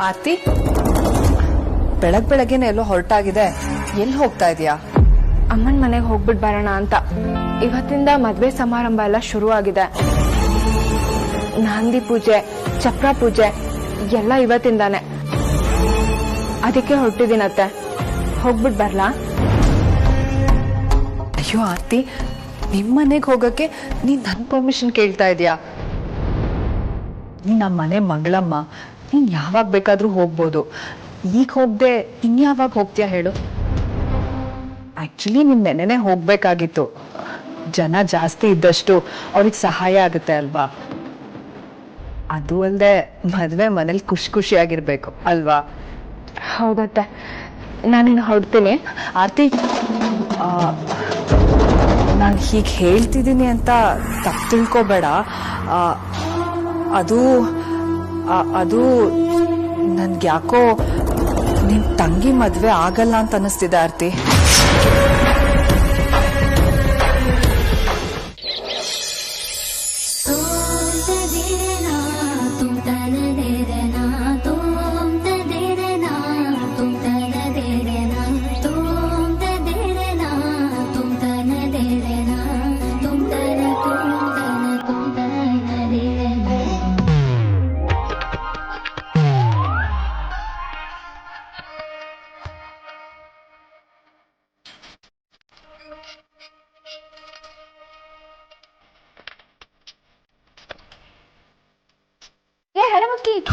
ಆರ್ತಿ, ಬೆಳಗ್ಗೆನೆ ಎಲ್ಲೋ ಹೊರಟಾಗಿದೆ. ಎಲ್ಲಿ ಹೋಗ್ತಾ ಇದೀಯಾ? ಅಮ್ಮನ ಮನೆಗೆ ಹೋಗ್ಬಿಟ್ ಬರೋಣ ಅಂತ. ಇವತ್ತಿಂದ ಮದ್ವೆ ಸಮಾರಂಭ ಎಲ್ಲ ಶುರು ಆಗಿದೆ. ನಾಂದಿ ಪೂಜೆ, ಚಪ್ರ ಪೂಜೆ ಎಲ್ಲ ಇವತ್ತಿಂದಾನೆ. ಅದಕ್ಕೆ ಹೊರಟಿದ್ದೀನತ್ತೆ. ಹೋಗ್ಬಿಟ್ ಬರ್ಲಾ? ಅಯ್ಯೋ ಆರ್ತಿ, ನಿಮ್ಮನೆಗೆ ಹೋಗಕ್ಕೆ ನೀನ್ ನನ್ ಪರ್ಮಿಷನ್ ಕೇಳ್ತಾ ಇದೀಯಾ? ನೀನ್ ನಮ್ಮ ಮನೆ ಮಗಳಮ್ಮ, ನೀನ್ ಯಾವಾಗ ಬೇಕಾದ್ರೂ ಹೋಗ್ಬೋದು. ಈಗ ಹೋಗ್ದೆ ಇನ್ಯಾವಾಗ ಹೋಗ್ತೀಯಾ ಹೇಳು? ಆಕ್ಚುಲಿ ನೀನ್ ನೆನೆನೆ ಹೋಗ್ಬೇಕಾಗಿತ್ತು. ಜನ ಜಾಸ್ತಿ ಇದ್ದಷ್ಟು ಅವ್ರಿಗೆ ಸಹಾಯ ಆಗುತ್ತೆ ಅಲ್ವಾ? ಅದು ಅಲ್ದೆ ಮದ್ವೆ ಮನೇಲಿ ಖುಷಿಯಾಗಿರ್ಬೇಕು ಅಲ್ವಾ? ಹೌದತ್ತೆ, ನಾನಿನ್ನು ಹೊರಡ್ತೀನಿ. ಆರ್ತಿ, ನಾನು ಹೀಗೆ ಹೇಳ್ತಿದ್ದೀನಿ ಅಂತ ತಪ್ಪು ತಿಳ್ಕೊಬೇಡ. ಅದು ನನ್ಗೆ ಯಾಕೋ ನಿನ್ ತಂಗಿ ಮದ್ವೆ ಆಗಲ್ಲ ಅಂತ ಅನಿಸ್ತಿದೆ ಆರ್ತಿ.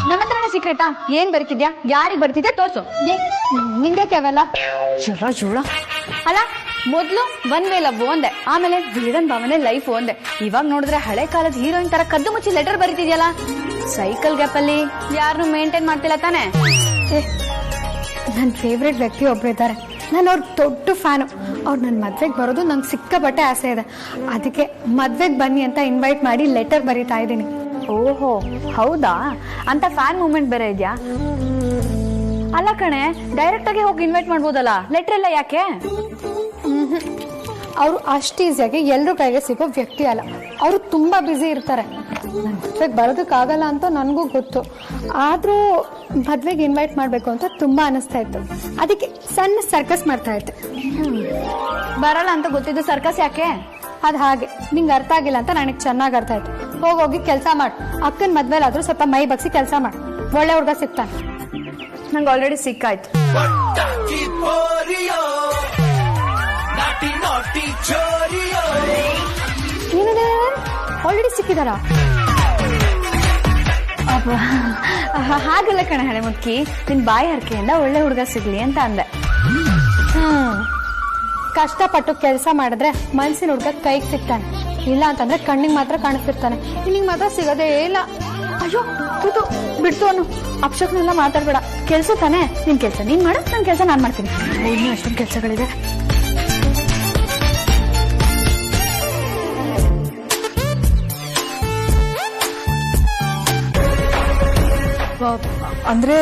ನನ್ನ ಹತ್ರನೇ ಸೀಕ್ರೆಟಾ? ಏನ್ ಬರ್ತಿದ್ಯಾ? ಯಾರಿಗ್ ಬರ್ತಿದ್ಯಾ ತೋರ್ಸು. ನಿಂದಕ್ಕೆ ಅವೆಲ್ಲ ಜೋಳ ಅಲ್ಲ. ಮೊದ್ಲು ಒನ್ ವೇ ಲವ್ ಒಂದೆ, ಆಮೇಲೆ ವಿಲನ್ ಭಾವನೆ ಲೈಫ್ ಒಂದೆ. ಇವಾಗ ನೋಡಿದ್ರೆ ಹಳೆ ಕಾಲದ ಹೀರೋಯಿನ್ ತರ ಕದ್ದು ಮುಚ್ಚಿ ಲೆಟರ್ ಬರೀತಿದ್ಯಲ್ಲ. ಸೈಕಲ್ ಗ್ಯಾಪ್ ಅಲ್ಲಿ ಯಾರನ್ನು ಮೇಂಟೈನ್ ಮಾಡ್ತಿಲ್ಲ ತಾನೆ? ನನ್ನ ಫೇವ್ರೆಟ್ ವ್ಯಕ್ತಿ ಒಬ್ರು ಇದ್ದಾರೆ. ನಾನು ಅವ್ರ ದೊಡ್ಡ ಫ್ಯಾನು. ಅವ್ರು ನನ್ನ ಮದ್ವೆಗೆ ಬರೋದು ನಂಗೆ ಸಿಕ್ಕಾಪಟ್ಟೆ ಆಸೆ ಇದೆ. ಅದಕ್ಕೆ ಮದ್ವೆಗೆ ಬನ್ನಿ ಅಂತ ಇನ್ವೈಟ್ ಮಾಡಿ ಲೆಟರ್ ಬರೀತಾ ಇದ್ದೀನಿ. ಓಹೋ, ಹೌದಾ? ಅಂತ ಫ್ಯಾನ್ ಮೂಮೆಂಟ್ ಬೇರೆ ಇದ್ಯಾ? ಅಲ್ಲ ಕಣೆ, ಡೈರೆಕ್ಟ್ ಆಗಿ ಹೋಗಿ ಇನ್ವೈಟ್ ಮಾಡ್ಬೋದಲ್ಲ, ಲೆಟರ್ ಎಲ್ಲ ಯಾಕೆ? ಅವರು ಅಷ್ಟು ಈಸಿಯಾಗಿ ಎಲ್ಲರೂ ಕೈಗೆ ಸಿಗೋ ವ್ಯಕ್ತಿ ಅಲ್ಲ. ಅವರು ತುಂಬಾ ಬ್ಯುಸಿ ಇರ್ತಾರೆ. ನನ್ನ ಮದ್ವೆಗೆ ಬರೋದಕ್ಕಾಗಲ್ಲ ಅಂತ ನನಗೂ ಗೊತ್ತು. ಆದ್ರೂ ಮದ್ವೆಗೆ ಇನ್ವೈಟ್ ಮಾಡ್ಬೇಕು ಅಂತ ತುಂಬಾ ಅನಿಸ್ತಾ ಇತ್ತು. ಅದಕ್ಕೆ ಸಣ್ಣ ಸರ್ಕಸ್ ಮಾಡ್ತಾ ಇದ್ದೆ. ಬರಲ್ಲ ಅಂತ ಗೊತ್ತಿದ್ದು ಸರ್ಕಸ್ ಯಾಕೆ? ಅದ್ ಹಾಗೆ ನಿಂಗೆ ಅರ್ಥ ಆಗಿಲ್ಲ ಅಂತ ನನಗೆ ಚೆನ್ನಾಗಿ ಅರ್ಥ ಆಯ್ತು. ಹೋಗಿ ಕೆಲಸ ಮಾಡು. ಅಕ್ಕನ ಮದ್ವೆಲಾದ್ರೂ ಸ್ವಲ್ಪ ಮೈ ಬಗ್ಸಿ ಕೆಲಸ ಮಾಡು. ಒಳ್ಳೆ ಹುಡುಗ ಸಿಗ್ತಾನೆ. ನಂಗೆ ಆಲ್ರೆಡಿ ಸಿಕ್ಕಾಯ್ತು. ಆಲ್ರೆಡಿ ಸಿಕ್ಕಿದಾರ? ಹಾಗಲ್ಲ ಕಣ ಹಳೆ ಮುಕ್ಕಿ, ನಿನ್ ಬಾಯಿ ಹರಕೆಯಿಂದ ಒಳ್ಳೆ ಹುಡುಗ ಸಿಗ್ಲಿ ಅಂತ ಅಂದೆ. ಕಷ್ಟಪಟ್ಟು ಕೆಲಸ ಮಾಡಿದ್ರೆ ಮನ್ಸಿನ ಹುಡುಗ ಕೈಗೆ ಸಿಗ್ತಾನೆ. ಇಲ್ಲ ಅಂತಂದ್ರೆ ಕಣ್ಣಿಗೆ ಮಾತ್ರ ಕಾಣಿಸ್ತಿರ್ತಾನೆ. ನಿನಗೆ ಮಾತ್ರ ಸಿಗೋದೇ ಇಲ್ಲ. ಅಯ್ಯೋ ಕೂತು ಬಿಡ್ತು ಅನ್ನು ಅಪ್ಶಕ್ನೆಲ್ಲ ಮಾತಾಡ್ಬೇಡ. ಕೆಲ್ಸ ತಾನೆ, ನಿನ್ ಕೆಲ್ಸ ನೀನ್ ಮಾಡು, ನನ್ ಕೆಲ್ಸ ನಾನ್ ಮಾಡ್ತೀನಿ. ಇನ್ನೂ ಅಷ್ಟೊಂದು ಕೆಲ್ಸಗಳಿದೆ. ಅಂದ್ರೆ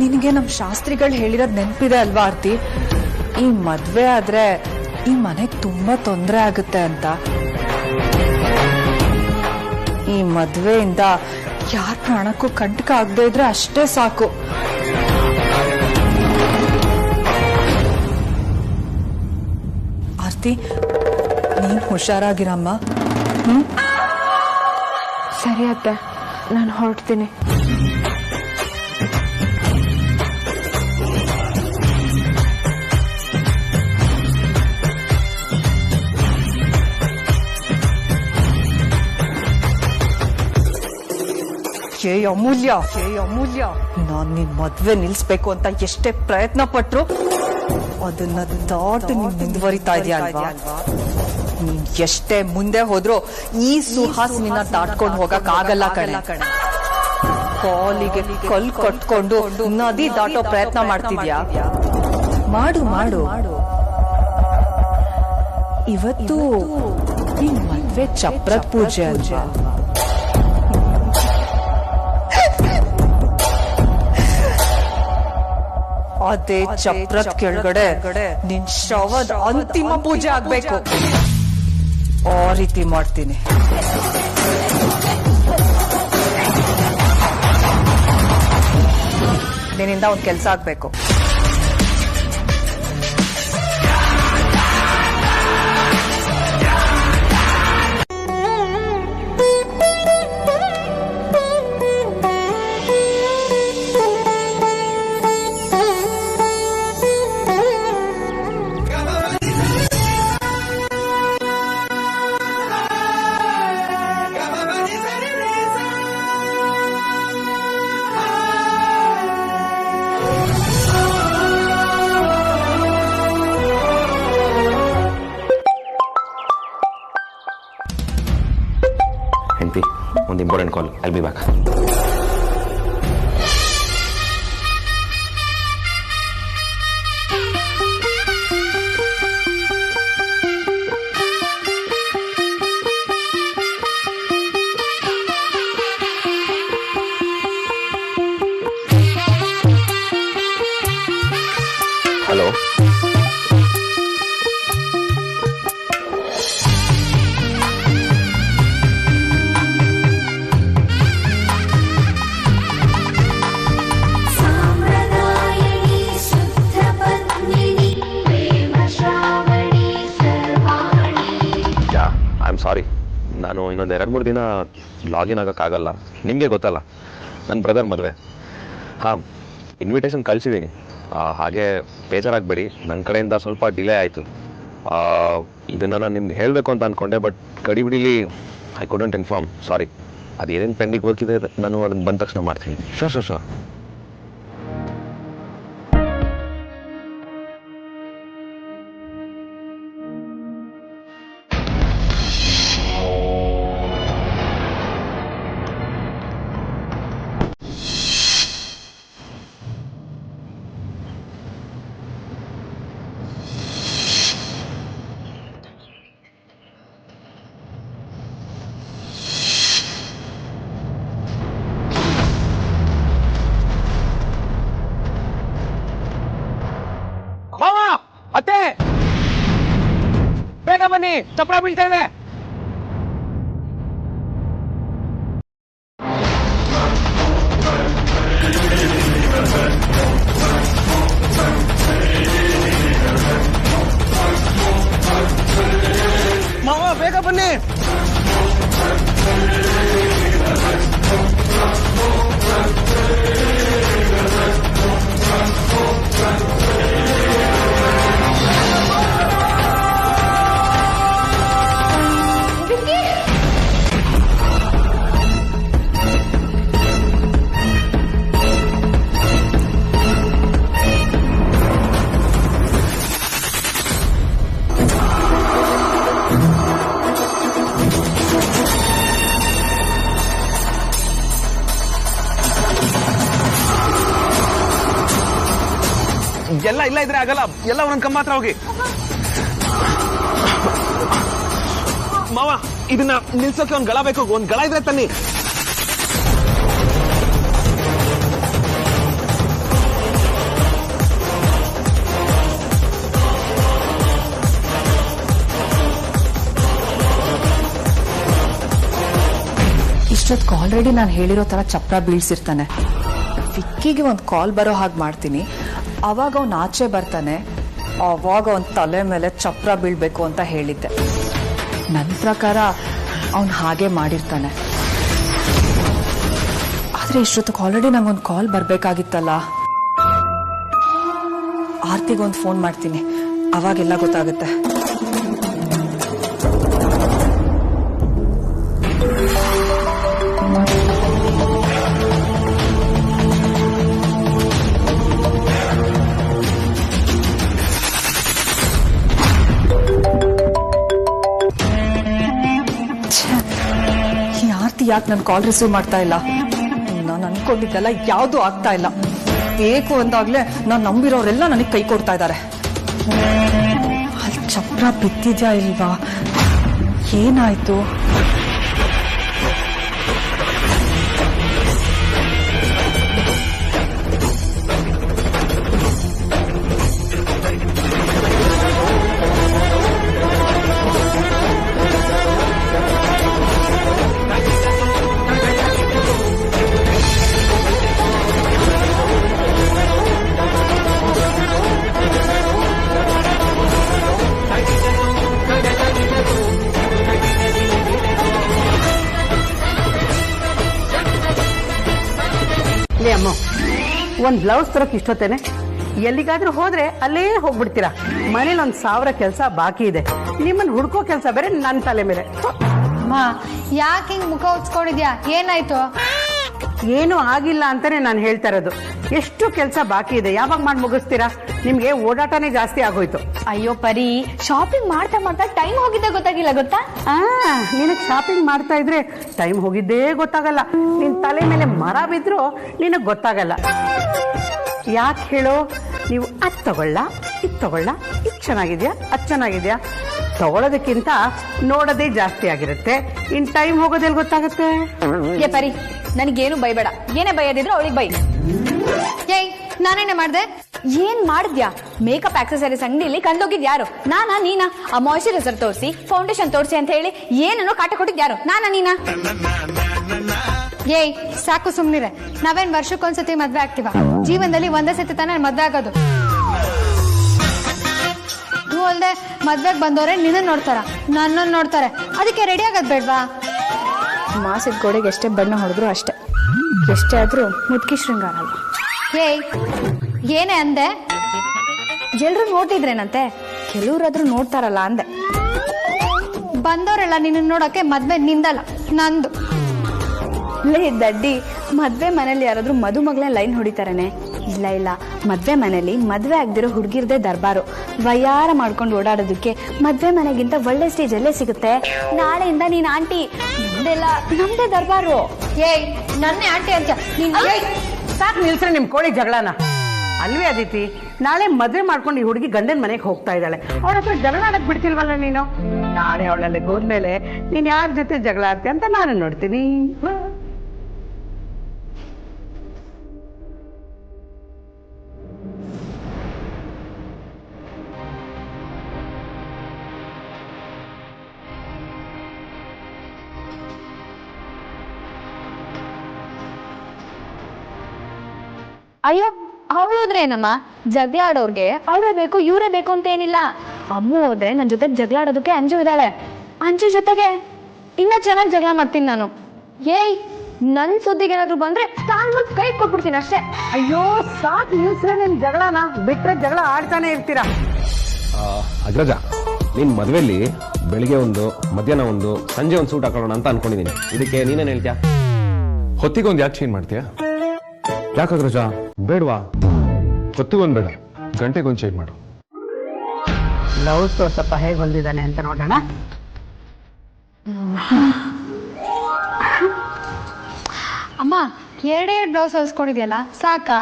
ನಿನಗೆ ನಮ್ ಶಾಸ್ತ್ರಿಗಳು ಹೇಳಿರೋದ್ ನೆನ್ಪಿದೆ ಅಲ್ವಾ ಆರ್ತಿ? ಈ ಮದ್ವೆ ಆದ್ರೆ ಈ ಮನೆಗ್ ತುಂಬಾ ತೊಂದರೆ ಆಗುತ್ತೆ ಅಂತ. ಈ ಮದ್ವೆಯಿಂದ ಯಾರ ಪ್ರಾಣಕ್ಕೂ ಕಂಟಕ ಆಗದೆ ಇದ್ರೆ ಅಷ್ಟೇ ಸಾಕು. ಆರ್ತಿ, ನೀನ್ ಹುಷಾರಾಗಿರಮ್ಮ. ಸರಿ ಅತ್ತೆ, ನಾನು ಹೊರಡ್ತೀನಿ. ಅಮೂಲ್ಯ, ನಾನ್ ನಿನ್ ಮದ್ವೆ ನಿಲ್ಸ್ಬೇಕು ಅಂತ ಎಷ್ಟೇ ಪ್ರಯತ್ನ ಪಟ್ರು ಅದನ್ನ ದಾಟಿ ನೀನ್ ಮುಂದುವರಿತಾ ಇದೆಯಾ ಅಲ್ವಾ? ನೀನ್ ಎಷ್ಟೇ ಮುಂದೆ ಹೋದ್ರು ಈ ಸುಹಾಸಿನಿನ ದಾಟ್ಕೊಂಡು ಹೋಗಕ್ ಆಗಲ್ಲ ಕಣೆ. ಕಾಲಿಗೆ ಕಲ್ ಕಟ್ಕೊಂಡು ನದಿ ದಾಟೋ ಪ್ರಯತ್ನ ಮಾಡ್ತಿದ್ಯಾ? ಮಾಡು. ಇವತ್ತು ನಿನ್ ಮದ್ವೆ ಚಪ್ರದ ಪೂಜೆ ಅಲ್ವಾ? ಅದೇ ಚಪ್ರದ ಕೆಳಗಡೆ ನಿನ್ ಶವದ ಅಂತಿಮ ಪೂಜೆ ಆಗ್ಬೇಕು. ಆ ರೀತಿ ಮಾಡ್ತೀನಿ. ನಿನ್ನಿಂದ ಒಂದು ಕೆಲಸ ಆಗ್ಬೇಕು. ಒಂದು important call. I'll be back. Hello, sorry, ನಾನು ಇನ್ನೊಂದು 2-3 ದಿನ ಲಾಗಿನ್ ಆಗೋಕ್ಕಾಗಲ್ಲ. ನಿಮಗೆ ಗೊತ್ತಲ್ಲ ನನ್ನ ಬ್ರದರ್ ಮದುವೆ. ಹಾಂ, ಇನ್ವಿಟೇಷನ್ ಕಳಿಸಿದ್ದೀನಿ. ಹಾಗೆ ಬೇಜಾರಾಗಬೇಡಿ, ನನ್ನ ಕಡೆಯಿಂದ ಸ್ವಲ್ಪ ಡಿಲೇ ಆಯಿತು. ಇದನ್ನು ನಾನು ನಿಮ್ಗೆ ಹೇಳಬೇಕು ಅಂತ ಅಂದ್ಕೊಂಡೆ, ಬಟ್ ಗಡಿಬಿಡಿಲಿ ಐ ಕುಡಂಟ್ ಇನ್ಫಾರ್ಮ್. ಸಾರಿ. ಅದೇನೇನು ಪೆಂಡಿಂಗ್ ವರ್ಕ್ ಇದೆ ನಾನು ಅದನ್ನು ಬಂದ ತಕ್ಷಣ ಮಾಡ್ತೀನಿ. ಶೋರ್. ಅತ್ತೆ, ಬೇಗ ಬನ್ನಿ, ಚಪ್ರ ಬೀಳ್ತಾ ಇದೆ. ಮಾವ, ಬೇಗ ಬನ್ನಿ. ಎಲ್ಲ ಇಲ್ಲ ಇದ್ರೆ ಆಗಲ್ಲ, ಎಲ್ಲ ಒಂದೊಂದು ಕಮ್ಮ ಹತ್ರ ಹೋಗಿ. ಮಾವ, ಇದನ್ನ ನಿಲ್ಸೋಕೆ ಒಂದ್ ಗಳ ಬೇಕು. ಒಂದ್ ಗಳ ಇದ್ರೆ ತನ್ನಿ. ಇಷ್ಟೊತ್ತಿಗೆ ಆಲ್ರೆಡಿ ನಾನು ಹೇಳಿರೋ ತರ ಚಪ್ರ ಬೀಳ್ಸಿರ್ತಾನೆ. ವಿಕ್ಕಿಗೆ ಒಂದು ಕಾಲ್ ಬರೋ ಹಾಗೆ ಮಾಡ್ತೀನಿ. ಅವಾಗ ಅವನು ಆಚೆ ಬರ್ತಾನೆ. ಅವಾಗ ಅವನ ತಲೆ ಮೇಲೆ ಚಪ್ರ ಬೀಳ್ಬೇಕು ಅಂತ ಹೇಳಿದ್ದೆ. ನನ್ನ ಪ್ರಕಾರ ಅವನು ಹಾಗೆ ಮಾಡಿರ್ತಾನೆ. ಆದ್ರೆ ಇಷ್ಟೊತ್ತಿಗೆ ಆಲ್ರೆಡಿ ನಂಗೊಂದು ಕಾಲ್ ಬರ್ಬೇಕಾಗಿತ್ತಲ್ಲ. ಆರ್ತಿಗೊಂದು ಫೋನ್ ಮಾಡ್ತೀನಿ, ಅವಾಗೆಲ್ಲ ಗೊತ್ತಾಗುತ್ತೆ. ಯಾಕೆ ನನ್ನ ಕಾಲ್ ರಿಸೀವ್ ಮಾಡ್ತಾ ಇಲ್ಲ? ನಾನು ಅನ್ಕೊಂಡಿದ್ದೆಲ್ಲ ಯಾವ್ದು ಆಗ್ತಾ ಇಲ್ಲ. ಬೇಕು ಅಂದಾಗ್ಲೇ ನಾನು ನಂಬಿರೋರೆಲ್ಲ ನನಗೆ ಕೈ ಕೊಡ್ತಾ ಇದ್ದಾರೆ. ಅಲ್ಲಿ ಚಪ್ರ ಬಿದ್ದಿದ್ಯಾ ಇಲ್ವಾ? ಏನಾಯ್ತು? ಅಮ್ಮ ಒಂದು ಬ್ಲೌಸ್ ತರಕ್ಕೆ ಇಷ್ಟೊತ್ತೇನೆ ಎಲ್ಲಿಗಾದ್ರೂ ಹೋದ್ರೆ ಅಲ್ಲೇ ಹೋಗ್ಬಿಡ್ತೀರಾ. ಮನೇಲಿ 1,000 ಕೆಲಸ ಬಾಕಿ ಇದೆ, ನಿಮ್ಮನ್ನ ಹುಡ್ಕೋ ಕೆಲಸ ಬೇರೆ ನನ್ನ ತಲೆ ಮೇಲೆ. ಅಮ್ಮ ಯಾಕೆ ಹಿಂಗ್ ಮುಖ ಉಚ್ಕೊಂಡಿದ್ಯಾ? ಏನಾಯ್ತು? ಏನೂ ಆಗಿಲ್ಲ ಅಂತಾನೆ ನಾನು ಹೇಳ್ತಾ ಇರೋದು. ಎಷ್ಟು ಕೆಲಸ ಬಾಕಿ ಇದೆ, ಯಾವಾಗ ಮಾಡಿ ಮುಗಿಸ್ತೀರಾ? ನಿಮ್ಗೆ ಓಡಾಟನೇ ಜಾಸ್ತಿ ಆಗೋಯ್ತು. ಅಯ್ಯೋ ಪರಿ, ಶಾಪಿಂಗ್ ಮಾಡ್ತಾ ಮಾಡ್ತಾ ಟೈಮ್ ಹೋಗಿದ್ದೆ ಗೊತ್ತಾಗಿಲ್ಲ ಗೊತ್ತಾ? ನಿನಗ್ ಶಾಪಿಂಗ್ ಮಾಡ್ತಾ ಇದ್ರೆ ಟೈಮ್ ಹೋಗಿದ್ದೇ ಗೊತ್ತಾಗಲ್ಲ. ನಿನ್ ತಲೆ ಮೇಲೆ ಮರ ಬಿದ್ರು ನಿನಗ್ ಗೊತ್ತಾಗಲ್ಲ. ಯಾಕೆ ಹೇಳೋ? ನೀವು ಅದ್ ತಗೊಳ್ಳ, ಇದು ತಗೊಳ್ಳ, ಇದು ಚೆನ್ನಾಗಿದ್ಯಾ, ಅದ್ ಚೆನ್ನಾಗಿದ್ಯಾ ತಗೊಳ್ಳೋದಕ್ಕಿಂತ ನೋಡೋದೇ ಜಾಸ್ತಿ ಆಗಿರುತ್ತೆ. ಇನ್ ಟೈಮ್ ಹೋಗೋದೆಲ್ಲಿ ಗೊತ್ತಾಗುತ್ತೆ? ಏ ಪರಿ, ನನಗೇನು ಬೈಬೇಡ. ಏನೇ ಬೈಯೋದಿದ್ರು ಅವಳಿಗೆ ಬೈ. ಏಯ್ ನಾನೇನೆ ಮಾಡ್ದೆ? ಏನ್ ಮಾಡಿದ್ಯಾ? ಮೇಕಪ್ ಆಕ್ಸೆಸರೀಸ್ ಅಂಗಡಿಯಲ್ಲಿ ಕಂಡೋಗಿದ್ ಯಾರು? ನಾನಾ ನೀನಾ? ಆ ಮಾಯಿಶ್ಚರೈಸರ್ ತೋರಿಸಿ, ಫೌಂಡೇಶನ್ ತೋರಿಸಿ ಅಂತ ಹೇಳಿ ಏನನ್ನೋ ಕಾಟ ಕೊಟ್ಟಿದ್ ಯಾರು? ನಾನಾ ನೀನಾ? ಏಯ್ ಸಾಕು ಸುಮ್ನಿರೆ. ನಾವೇನ್ ವರ್ಷಕ್ಕೊಂದ್ಸತಿ ಮದ್ವೆ ಆಗ್ತೀವ? ಜೀವನದಲ್ಲಿ ಒಂದೇ ಸತಿ ತಾನೇ ಮದ್ವೆ ಆಗೋದು. ನೀವು ಅಲ್ದೆ ಮದ್ವೆಗ್ ಬಂದವ್ರೆ ನಿನ್ನ ನೋಡ್ತಾರ, ನನ್ನ ನೋಡ್ತಾರೆ. ಅದಕ್ಕೆ ರೆಡಿ ಆಗೋದ್ ಬೇಡ್ವಾ? ಮಾಸಿದ ಗೋಡೆಗೆ ಎಷ್ಟೇ ಬಣ್ಣ ಹೊಡೆದ್ರು ಅಷ್ಟೇ, ಎಷ್ಟೇ ಆದ್ರೂ ಮುದ್ಕಿ ಶೃಂಗಾರ ಅಲ್ಲ. ಏಯ್ ಏನೇ ಅಂದೆ? ಎಲ್ರು ನೋಡ್ತಿದ್ರೇನಂತೆ, ಕೆಲವ್ರಾದ್ರೂ ನೋಡ್ತಾರಲ್ಲ ಅಂದೆ. ಬಂದವರೆಲ್ಲ ನಿನ್ನ ನೋಡಕ್ಕೆ ಮದ್ವೆ ನಿಂದಲ್ಲ, ನಂದು. ಲೇ ದಡ್ಡಿ, ಮದ್ವೆ ಮನೇಲಿ ಯಾರಾದ್ರೂ ಮದುಮಗಳೇ ಲೈನ್ ಹೊಡಿತಾರನೆ? ಇಲ್ಲ ಇಲ್ಲ, ಮದ್ವೆ ಮನೇಲಿ ಮದ್ವೆ ಆಗ್ದಿರೋ ಹುಡುಗಿರ್ದೇ ದರ್ಬಾರು. ವಯ್ಯಾರ ಮಾಡ್ಕೊಂಡು ಓಡಾಡೋದಕ್ಕೆ ಮದ್ವೆ ಮನೆಗಿಂತ ಒಳ್ಳೆ ಸ್ಟೇಜ್ ಅಲ್ಲೇ ಸಿಗುತ್ತೆ. ನಾಳೆಯಿಂದ ನೀನ್ ಆಂಟಿ, ನಮ್ದೇ ದರ್ಬಾರು. ಏಯ್ ನನ್ನೇ ಆಂಟಿ ಅಂತ ನೀನ್? ಸಾಕು ನಿಲ್ಸ್ರೆ ನಿಮ್ ಕೋಳಿ ಜಗಳನ. ಅಲ್ವೇ ಅದಿತಿ, ನಾಳೆ ಮದ್ವೆ ಮಾಡ್ಕೊಂಡು ಈ ಹುಡುಗಿ ಗಂಡನ ಮನೆಗೆ ಹೋಗ್ತಾ ಇದ್ದಾಳೆ. ಅವಳ ಹತ್ರ ಜಗಳ ಆಡಕ್ ಬಿಡ್ತಿಲ್ವಲ್ಲ ನೀನು? ನಾಳೆ ಅವಳಲ್ಲಿ ಹೋದ್ಮೇಲೆ ನೀನ್ ಯಾರ ಜೊತೆ ಜಗಳ ಆಡ್ತೀಯ ಅಂತ ನಾನು ನೋಡ್ತೀನಿ. ಅಯ್ಯೋ, ಅವಳು ಹೋದ್ರೆ ಏನಮ್ಮ? ಜಗಳ ಆಡೋರ್ಗೆ ಅವರೇ ಬೇಕು ಇವರೇ ಬೇಕು ಅಂತ ಏನಿಲ್ಲ. ಅಮ್ಮ ಹೋದ್ರೆ ನನ್ ಜೊತೆ ಜಗಳ ಆಡೋದಕ್ಕೆ ಅಂಜು ಇದ್ದಾಳೆ. ಅಂಜು ಜೊತೆಗೆ ಇನ್ನ ಚೆನ್ನಾಗಿ ಜಗಳ ಮಾಡ್ತೀನಿ ನಾನು. ಏಯ್, ನನ್ ಸುದ್ದಿಗೆ ಏನಾದ್ರು ಬಂದ್ರೆ ಕೈ ಕೊಟ್ಬಿಡ್ತೀನಿ ಅಷ್ಟೇ. ಅಯ್ಯೋ ಸಾಕು ನಿಲ್ಸ್ರೆ ನಿನ್ ಜಗಳನ. ಬಿಟ್ರೆ ಜಗಳ ಆಡ್ತಾನೆ ಇರ್ತೀರಾ. ಅಗ್ರಜ, ನಿನ್ ಮದ್ವೆಲಿ ಬೆಳಿಗ್ಗೆ ಒಂದು, ಮಧ್ಯಾಹ್ನ ಒಂದು, ಸಂಜೆ ಒಂದು ಸೂಟ್ ಹಾಕೊಳ್ಳೋಣ ಅಂತ ಅನ್ಕೊಂಡಿದೀನಿ. ಇದಕ್ಕೆ ನೀನೇನ್ ಹೇಳ್ತೀಯಾ? ಹೊತ್ತಿಗೊಂದು ಯಾಕೆ ಚೇಂಜ್ ಮಾಡ್ತೀಯಾ? ಯಾಕೆ ಅಗ್ರಜ, ಬೇಡವಾ? ಹೊತ್ತಿಗೊಂದು ಬೇಡ, ಗಂಟೆಗೊಂದು ಚೇಂಜ್ ಮಾಡು. ಬ್ಲೌಸ್ ಸ್ವಲ್ಪ ಹೇಗೆ ಹೊಲ್ದಿದ್ದಾನೆ ಅಂತ ನೋಡೋಣ. ಅಮ್ಮ ಎರಡೇ ಬ್ಲೌಸ್ ಹೊಲ್ಸ್ಕೊಂಡಿದ್ಯಲ್ಲ, ಸಾಕಾ?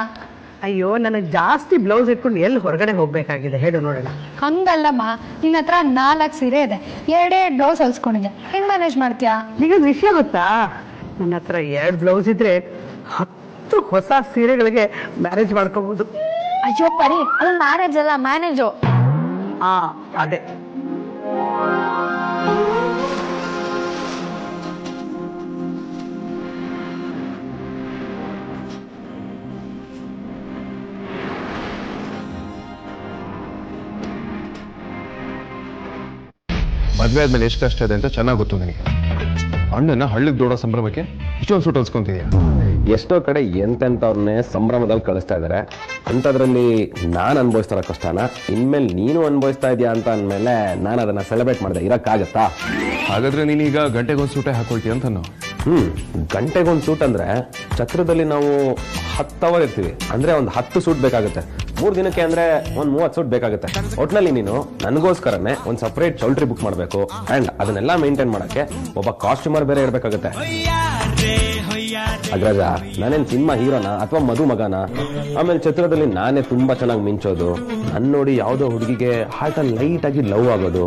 ಅಯ್ಯೋ, ನನಗೆ ಜಾಸ್ತಿ ಬ್ಲೌಸ್ ಇಟ್ಕೊಂಡು ಎಲ್ಲಿ ಹೊರಗಡೆ ಹೋಗ್ಬೇಕಾಗಿದೆ ಹೇಳು ನೋಡೋಣ. ಹಂಗಲ್ಲಮ್ಮ, ನಿನ್ನ ಹತ್ರ 4 ಸೀರೆ ಇದೆ, ಎರಡೇ ಬ್ಲೌಸ್ ಹೊಲ್ಸ್ಕೊಂಡಿದ್ಯಾ, ಹೆಂಗ್ ಮ್ಯಾನೇಜ್ ಮಾಡ್ತೀಯಾ? ಈಗ ವಿಷಯ ಗೊತ್ತಾ? ನನ್ನ ಹತ್ರ 2 ಬ್ಲೌಸ್ ಇದ್ರೆ 10 ಹೊಸ ಸೀರೆಗಳಿಗೆ ಮ್ಯಾರೇಜ್ ಮಾಡ್ಕೋಬಹುದು. ಅಯ್ಯೋ ಪರಿ, ಅದು ಮ್ಯಾರೇಜ್ ಅಲ್ಲ, ಮ್ಯಾನೇಜು. ಅದೇ. ಮದ್ವೆ ಆದ್ಮೇಲೆ ಎಷ್ಟು ಕಷ್ಟ ಇದೆ ಅಂತ ಚೆನ್ನಾಗಿ ಗೊತ್ತು ನನಗೆ. ಅಣ್ಣನ ಹಳ್ಳಿಗೆ ದೊಡ್ಡ ಸಂಭ್ರಮಕ್ಕೆ ಇಷ್ಟೊಂದು ಸೂಟ್ ಹೊಲ್ಸ್ಕೊಂತಿದ್ಯಾ? ಎಷ್ಟೋ ಕಡೆ ಎಂತೆಂಥವ್ರನ್ನೇ ಸಂಭ್ರಮದಲ್ಲಿ ಕಳಿಸ್ತಾ ಇದ್ದಾರೆ. ಅಂಥದ್ರಲ್ಲಿ ನಾನು ಅನುಭವಿಸ್ತಾರ ಕಷ್ಟನ ಇನ್ಮೇಲೆ ನೀನು ಅನುಭವಿಸ್ತಾ ಇದೆಯಾ ಅಂತ ಅಂದಮೇಲೆ ನಾನು ಅದನ್ನ ಸೆಲೆಬ್ರೇಟ್ ಮಾಡಿದೆ. ಇರೋಕ್ಕಾಗತ್ತಾ? ಹಾಗಾದ್ರೆ ನೀನೀಗ ಗಂಟೆಗೊಂದು ಸೂಟೇ ಹಾಕೊಳ್ತೀಯ ಅಂತ ನಾವು. ಗಂಟೆಗೊಂದು ಸೂಟ್ ಅಂದ್ರೆ ಛತ್ರದಲ್ಲಿ ನಾವು 10 ಅವರ್ ಇರ್ತೀವಿ, ಅಂದ್ರೆ ಒಂದು 10 ಸೂಟ್ ಬೇಕಾಗುತ್ತೆ. 3 ದಿನಕ್ಕೆ ಅಂದ್ರೆ ಒಂದು 30 ಸೂಟ್ ಬೇಕಾಗುತ್ತೆ. ಒಟ್ನಲ್ಲಿ ನೀನು ನನಗೋಸ್ಕರನೇ ಒಂದು ಸಪರೇಟ್ ಚೌಲ್ಟ್ರಿ ಬುಕ್ ಮಾಡಬೇಕು. ಅಂಡ್ ಅದನ್ನೆಲ್ಲ ಮೇಂಟೈನ್ ಮಾಡಕ್ಕೆ ಒಬ್ಬ ಕಾಸ್ಟ್ಯೂಮರ್ ಬೇರೆ ಇರಬೇಕಾಗುತ್ತೆ. ಅಗ್ರಜ, ನಾನೇನ್ ಸಿನಿಮಾ ಹೀರೋನ ಅಥವಾ ಮದುಮಗನ? ಆಮೇಲೆ ಚಿತ್ರದಲ್ಲಿ ನಾನೇ ತುಂಬಾ ಚೆನ್ನಾಗಿ ಮಿಂಚೋದು, ನನ್ ನೋಡಿ ಯಾವುದೋ ಹುಡುಗಿಗೆ ಹಾರ್ಟಲ್ಲಿ ಲೈಟ್ ಆಗಿ ಲವ್ ಆಗೋದು,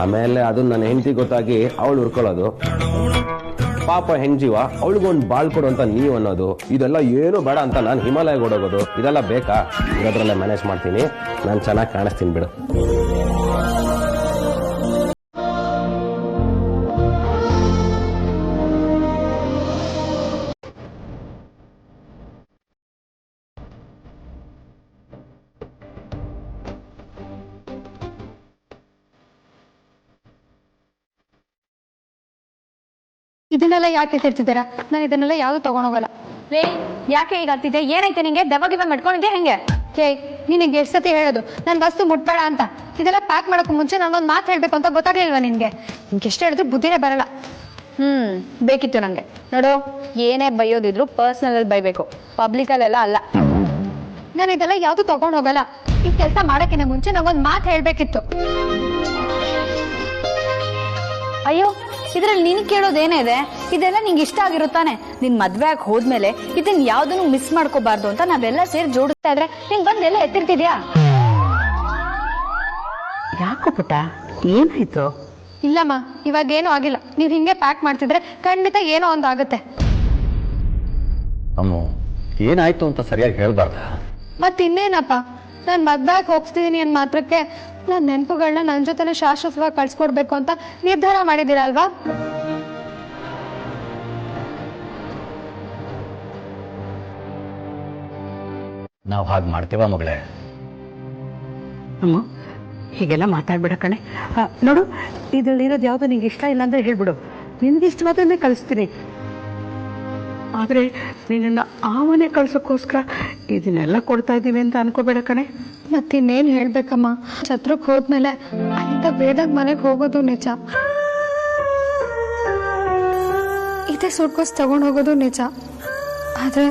ಆಮೇಲೆ ಅದನ್ನ ನನ್ನ ಹೆಂಡತಿ ಗೊತ್ತಾಗಿ ಅವಳು ಉರ್ಕೊಳ್ಳೋದು. ಪಾಪ ಹೆಂಗ್ಜೀವ, ಅವಳಿಗೊಂದು ಬಾಳ್ ಕೊಡು ಅಂತ ನೀವು ಅನ್ನೋದು, ಇದೆಲ್ಲ ಏನು ಬೇಡ ಅಂತ ನಾನು ಹಿಮಾಲಯ ಓಡೋಗೋದು, ಇದೆಲ್ಲ ಬೇಕಾ? ಇರೋದ್ರಲ್ಲೇ ಮ್ಯಾನೇಜ್ ಮಾಡ್ತೀನಿ, ನಾನು ಚೆನ್ನಾಗಿ ಕಾಣಿಸ್ತೀನಿ ಬಿಡು. ಇದನ್ನೆಲ್ಲ ಯಾಕೆ ತಿರ್ತಿದ್ದೀರಾ? ನಾನು ಇದನ್ನೆಲ್ಲ ಯಾವ್ದು ತಗೊಂಡೋಗಲ್ಲ. ರೇ ಯಾಕೆ ಈಗ ಅಂತಿದ್ದೆ? ಏನೈತೆ ನಿಂಗೆ? ದೆವ್ವ ಮಾಡ್ಕೊಂಡಿದ್ದೆ ಹೆಂಗೆ? ಹೇ ನಿನಗೆ ಎಷ್ಟು ಸತಿ ಹೇಳೋದು ನನ್ನ ವಸ್ತು ಮುಟ್ಬೇಡ ಅಂತ? ಇದೆಲ್ಲ ಪ್ಯಾಕ್ ಮಾಡೋಕ್ಕೂ ಮುಂಚೆ ನಾನೊಂದು ಮಾತು ಹೇಳಬೇಕು ಅಂತ ಗೊತ್ತಾಗ್ಲಿಲ್ವಾ ನಿನಗೆ? ನಿನ್ಗೆ ಎಷ್ಟು ಹೇಳಿದ್ರು ಬುದ್ಧಿನೇ ಬರಲ್ಲ. ಬೇಕಿತ್ತು ನಂಗೆ. ನೋಡು, ಏನೇ ಬೈಯೋದಿದ್ರು ಪರ್ಸ್ನಲ್ ಅಲ್ಲಿ ಬೈಬೇಕು, ಪಬ್ಲಿಕಲ್ಲೆಲ್ಲ ಅಲ್ಲ. ನಾನು ಇದೆಲ್ಲ ಯಾವುದು ತಗೊಂಡು ಹೋಗಲ್ಲ. ಈ ಕೆಲಸ ಮಾಡೋಕ್ಕಿಂತ ಮುಂಚೆ ನಾವೊಂದು ಮಾತು ಹೇಳಬೇಕಿತ್ತು. ಅಯ್ಯೋ, ಇದ್ರಲ್ಲಿ ನೀನು ಕೇಳೋದೇನೇ ಇದೆ? ಇದೆಲ್ಲ ನಿಂಗೆ ಇಷ್ಟ ಆಗಿರುತ್ತಾನೆ? ನಿನ್ ಮದ್ವೆ ಆಗಿ ಹೋದ್ಮೇಲೆ ಇದನ್ನ ಯಾವ್ದನ್ನು ಮಿಸ್ ಮಾಡ್ಕೋಬಾರ್ದು ಅಂತ ನಾವೆಲ್ಲ ಸೇರಿ ಜೋಡಿಸ್ತಾ ಇದ್ರೆ ನಿಂಗೆ ಬಂದೆಲ್ಲ ಎತ್ತಿರ್ತಿದ್ಯಾ? ಯಾಕೋ ಪುಟ್ಟ, ಏನಾಯ್ತು? ಇಲ್ಲಮ್ಮ, ಇವಾಗೇನೂ ಆಗಿಲ್ಲ. ನೀವು ಹಿಂಗೆ ಪ್ಯಾಕ್ ಮಾಡ್ತಿದ್ರೆ ಖಂಡಿತ ಏನೋ ಒಂದು ಆಗುತ್ತೆ. ಅಮ್ಮ, ಏನಾಯ್ತು ಅಂತ ಸರಿಯಾಗಿ ಹೇಳ್ಬಾರ್ದ? ಮತ್ತಿನ್ನೇನಪ್ಪ, ನಾನು ಮದ್ವೆಗೆ ಹೋಗ್ತಿದ್ದೀನಿ ಅಂದ ಮಾತ್ರಕ್ಕೆ ನನ್ನ ನೆನಪುಗಳನ್ನ ನನ್ನ ಜೊತೆನೆ ಶಾಶ್ವತವಾಗಿ ಕಳ್ಸ್ಕೊಡ್ಬೇಕು ಅಂತ ನಿರ್ಧಾರ ಮಾಡಿದ್ದೀರಲ್ವಾ? ನಾವು ಹಾಗೆ ಮಾಡ್ತೇವ ಮಗಳೇ? ಅಮ್ಮ, ಹೀಗೆಲ್ಲ ಮಾತಾಡ್ಬೇಡ ಕಣೆ. ನೋಡು, ಇದರಲ್ಲಿರೋದು ಯಾವುದು ನಿಂಗೆ ಇಷ್ಟ ಇಲ್ಲ ಅಂದರೆ ಹೇಳ್ಬಿಡು, ನಿನ್ಗೆ ಇಷ್ಟವಾದನ್ನೇ ಕಳಿಸ್ತೀನಿ. ಆದರೆ ನಿನ್ನನ್ನು ಆ ಮನೆ ಕಳ್ಸೋಕ್ಕೋಸ್ಕರ ಇದನ್ನೆಲ್ಲ ಕೊಡ್ತಾ ಇದ್ದೀವಿ ಅಂತ ಅನ್ಕೋಬೇಡ ಕಣೆ. ಮತ್ತಿನ್ನೇನು ಹೇಳ್ಬೇಕಮ್ಮ, ಛತ್ರಕ್ಕೆ ಹೋದ್ಮೇಲೆ ಅಲ್ಲಿಂದ ಬೇದಾಗ ಮನೆಗೆ ಹೋಗೋದು ನಿಜ, ಇದೇ ಸೂಟ್ಕೋಸ್ ತಗೊಂಡು ಹೋಗೋದು ನಿಜ. ಆದರೆ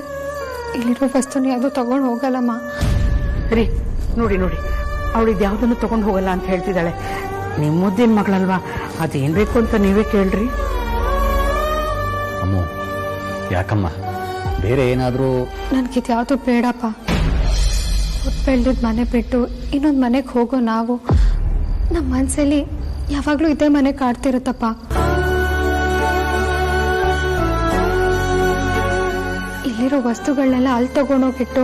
ಇಲ್ಲಿರೋ ವಸ್ತುನ ಯಾವುದು ತಗೊಂಡು ಹೋಗಲ್ಲಮ್ಮ. ರೀ, ನೋಡಿ ನೋಡಿ, ಅವಳಿಗೆ ಯಾವುದನ್ನು ತೊಗೊಂಡು ಹೋಗಲ್ಲ ಅಂತ ಹೇಳ್ತಿದ್ದಾಳೆ. ನಿಮ್ಮ ಮುದ್ದಿನ ಮಗಳಲ್ವಾ, ಅದೇನು ಬೇಕು ಅಂತ ನೀವೇ ಕೇಳ್ರಿ. ಅಮ್ಮ, ಯಾಕಮ್ಮ? ಬೇರೆ ಏನಾದರೂ? ನನಗಿದು ಯಾವುದು ಬೇಡಪ್ಪ. ಬೆಳೆದಿದ್ದ ಮನೆ ಬಿಟ್ಟು ಇನ್ನೊಂದು ಮನೆಗೆ ಹೋಗೋ ನಾವು, ನಮ್ಮ ಮನಸ್ಸಲ್ಲಿ ಯಾವಾಗಲೂ ಇದೇ ಮನೆ ಕಾಡ್ತಿರುತ್ತಪ್ಪ. ಇಲ್ಲಿರೋ ವಸ್ತುಗಳನ್ನೆಲ್ಲ ಅಲ್ಲಿ ತಗೊಂಡೋಗಿಟ್ಟು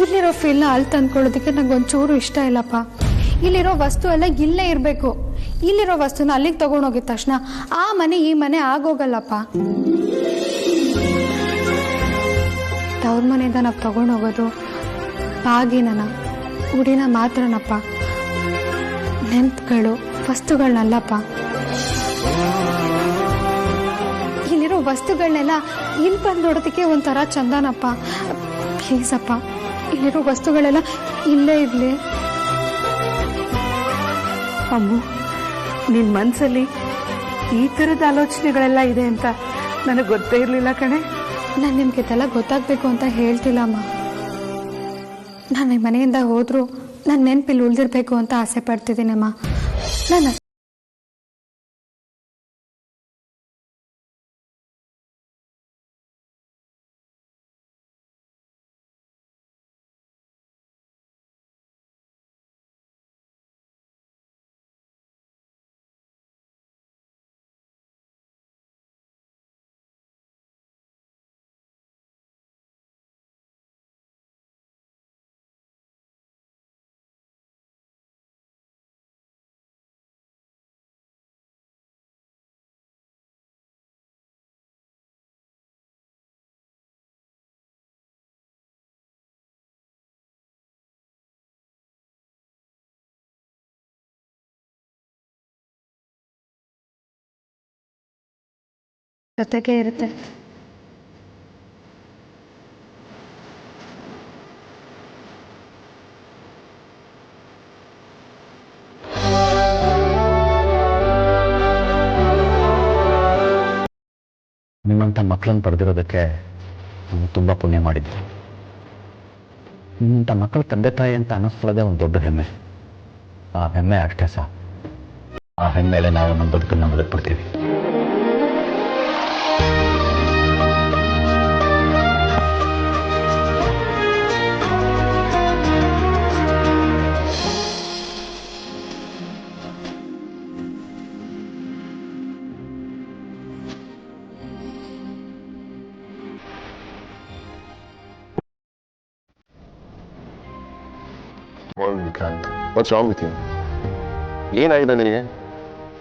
ಇಲ್ಲಿರೋ ಫೀಲ್ನ ಅಲ್ಲಿ ತಂದ್ಕೊಳ್ಳೋದಕ್ಕೆ ನಂಗೊಂಚೂರು ಇಷ್ಟ ಇಲ್ಲಪ್ಪ. ಇಲ್ಲಿರೋ ವಸ್ತು ಎಲ್ಲ ಇಲ್ಲೇ ಇರಬೇಕು. ಇಲ್ಲಿರೋ ವಸ್ತುನ ಅಲ್ಲಿಗೆ ತಗೊಂಡೋಗಿದ ತಕ್ಷಣ ಆ ಮನೆ ಈ ಮನೆ ಆಗೋಗಲ್ಲಪ್ಪ. ತವ್ರ ಮನೆಯಿಂದ ನಾವು ತಗೊಂಡೋಗೋದು ಬಾಗಿನನ ಉಡಿನ ಮಾತ್ರನಪ್ಪ, ನೆನಪುಗಳು ವಸ್ತುಗಳನ್ನಲ್ಲಪ್ಪ. ಇಲ್ಲಿರೋ ವಸ್ತುಗಳನ್ನೆಲ್ಲ ಇಲ್ಲಿ ಬಂದು ನೋಡೋದಕ್ಕೆ ಒಂಥರ ಚಂದನಪ್ಪ. ಪ್ಲೀಸ್ ಅಪ್ಪ, ಇಲ್ಲಿರೋ ವಸ್ತುಗಳೆಲ್ಲ ಇಲ್ಲೇ ಇರಲಿ. ಅಮ್ಮು, ನಿನ್ನ ಮನಸ್ಸಲ್ಲಿ ಈ ಥರದ ಆಲೋಚನೆಗಳೆಲ್ಲ ಇದೆ ಅಂತ ನನಗೆ ಗೊತ್ತೇ ಇರಲಿಲ್ಲ ಕಣೆ. ನಾನು ನಿಮ್ಗೆ ಇದೆಲ್ಲ ಗೊತ್ತಾಗಬೇಕು ಅಂತ ಹೇಳ್ತಿಲ್ಲಮ್ಮ. ನಾನು ಈ ಮನೆಯಿಂದ ಹೋದರೂ ನನ್ನ ನೆನಪಿಲ್ಲಿ ಉಳಿದಿರ್ಬೇಕು ಅಂತ ಆಸೆ ಪಡ್ತಿದ್ದೀನಮ್ಮ. ನಾನು ಜೊತೆಗೆ ಇರುತ್ತೆ. ನಿಮ್ಮಂಥ ಮಕ್ಕಳನ್ನು ಪಡೆದಿರೋದಕ್ಕೆ ನಾವು ತುಂಬ ಪುಣ್ಯ ಮಾಡಿದ್ವಿ. ನಿಮ್ಮಂಥ ಮಕ್ಕಳ ತಂದೆ ತಾಯಿ ಅಂತ ಅನ್ನಿಸ್ಕೊಳ್ಳೋದೇ ಒಂದು ದೊಡ್ಡ ಹೆಮ್ಮೆ. ಆ ಹೆಮ್ಮೆ ಅಷ್ಟೇ ಸಹ. ಆ ಹೆಮ್ಮೆಲೆ ನಾವು ನಮ್ಮ ಬದುಕನ್ನು ಬದುಕ್ಬಿಡ್ತೀವಿ. What's wrong with you? ಏನಾಗಿದೆ ನಿನಗೆ?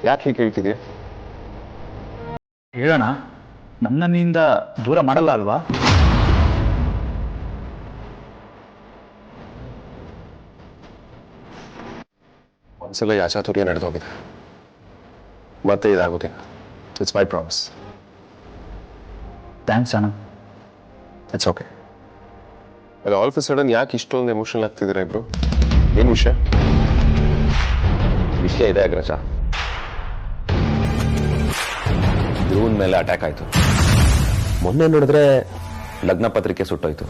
ಯಾಕೆ ಹೀಗೆ ಹೇಳ್ತಿದ್ಯಾ? ಹೇಳೋಣ, ನನ್ನಿಂದ ದೂರ ಮಾಡಲ್ಲ ಅಲ್ವಾ? ಒಂದ್ಸಲ ಯಾಚಾತುರ್ಯ ನಡೆದೋಗಿದೆ, ಮತ್ತೆ ಇದಾಗೋದಿಲ್ಲ. It's my promise. ಥ್ಯಾಂಕ್ಸ್ ಅಣ್ಣ. It's okay. ಅದು ಆಲ್ ಆಫ್ ಸಡನ್ ಯಾಕೆ ಇಷ್ಟೊಂದು ಎಮೋಷನಲ್ ಆಗ್ತಿದ್ದೀರಾ ಇಬ್ರು? ಏನು ವಿಷಯ? ವಿಷಯ ಇದೆ ಅಗ್ರಜ. ಧ್ರುವನ್ ಮೇಲೆ ಅಟ್ಯಾಕ್ ಆಯ್ತು. ಮೊನ್ನೆ ನೋಡಿದ್ರೆ ಲಗ್ನ ಪತ್ರಿಕೆ ಸುಟ್ಟೋಯ್ತು.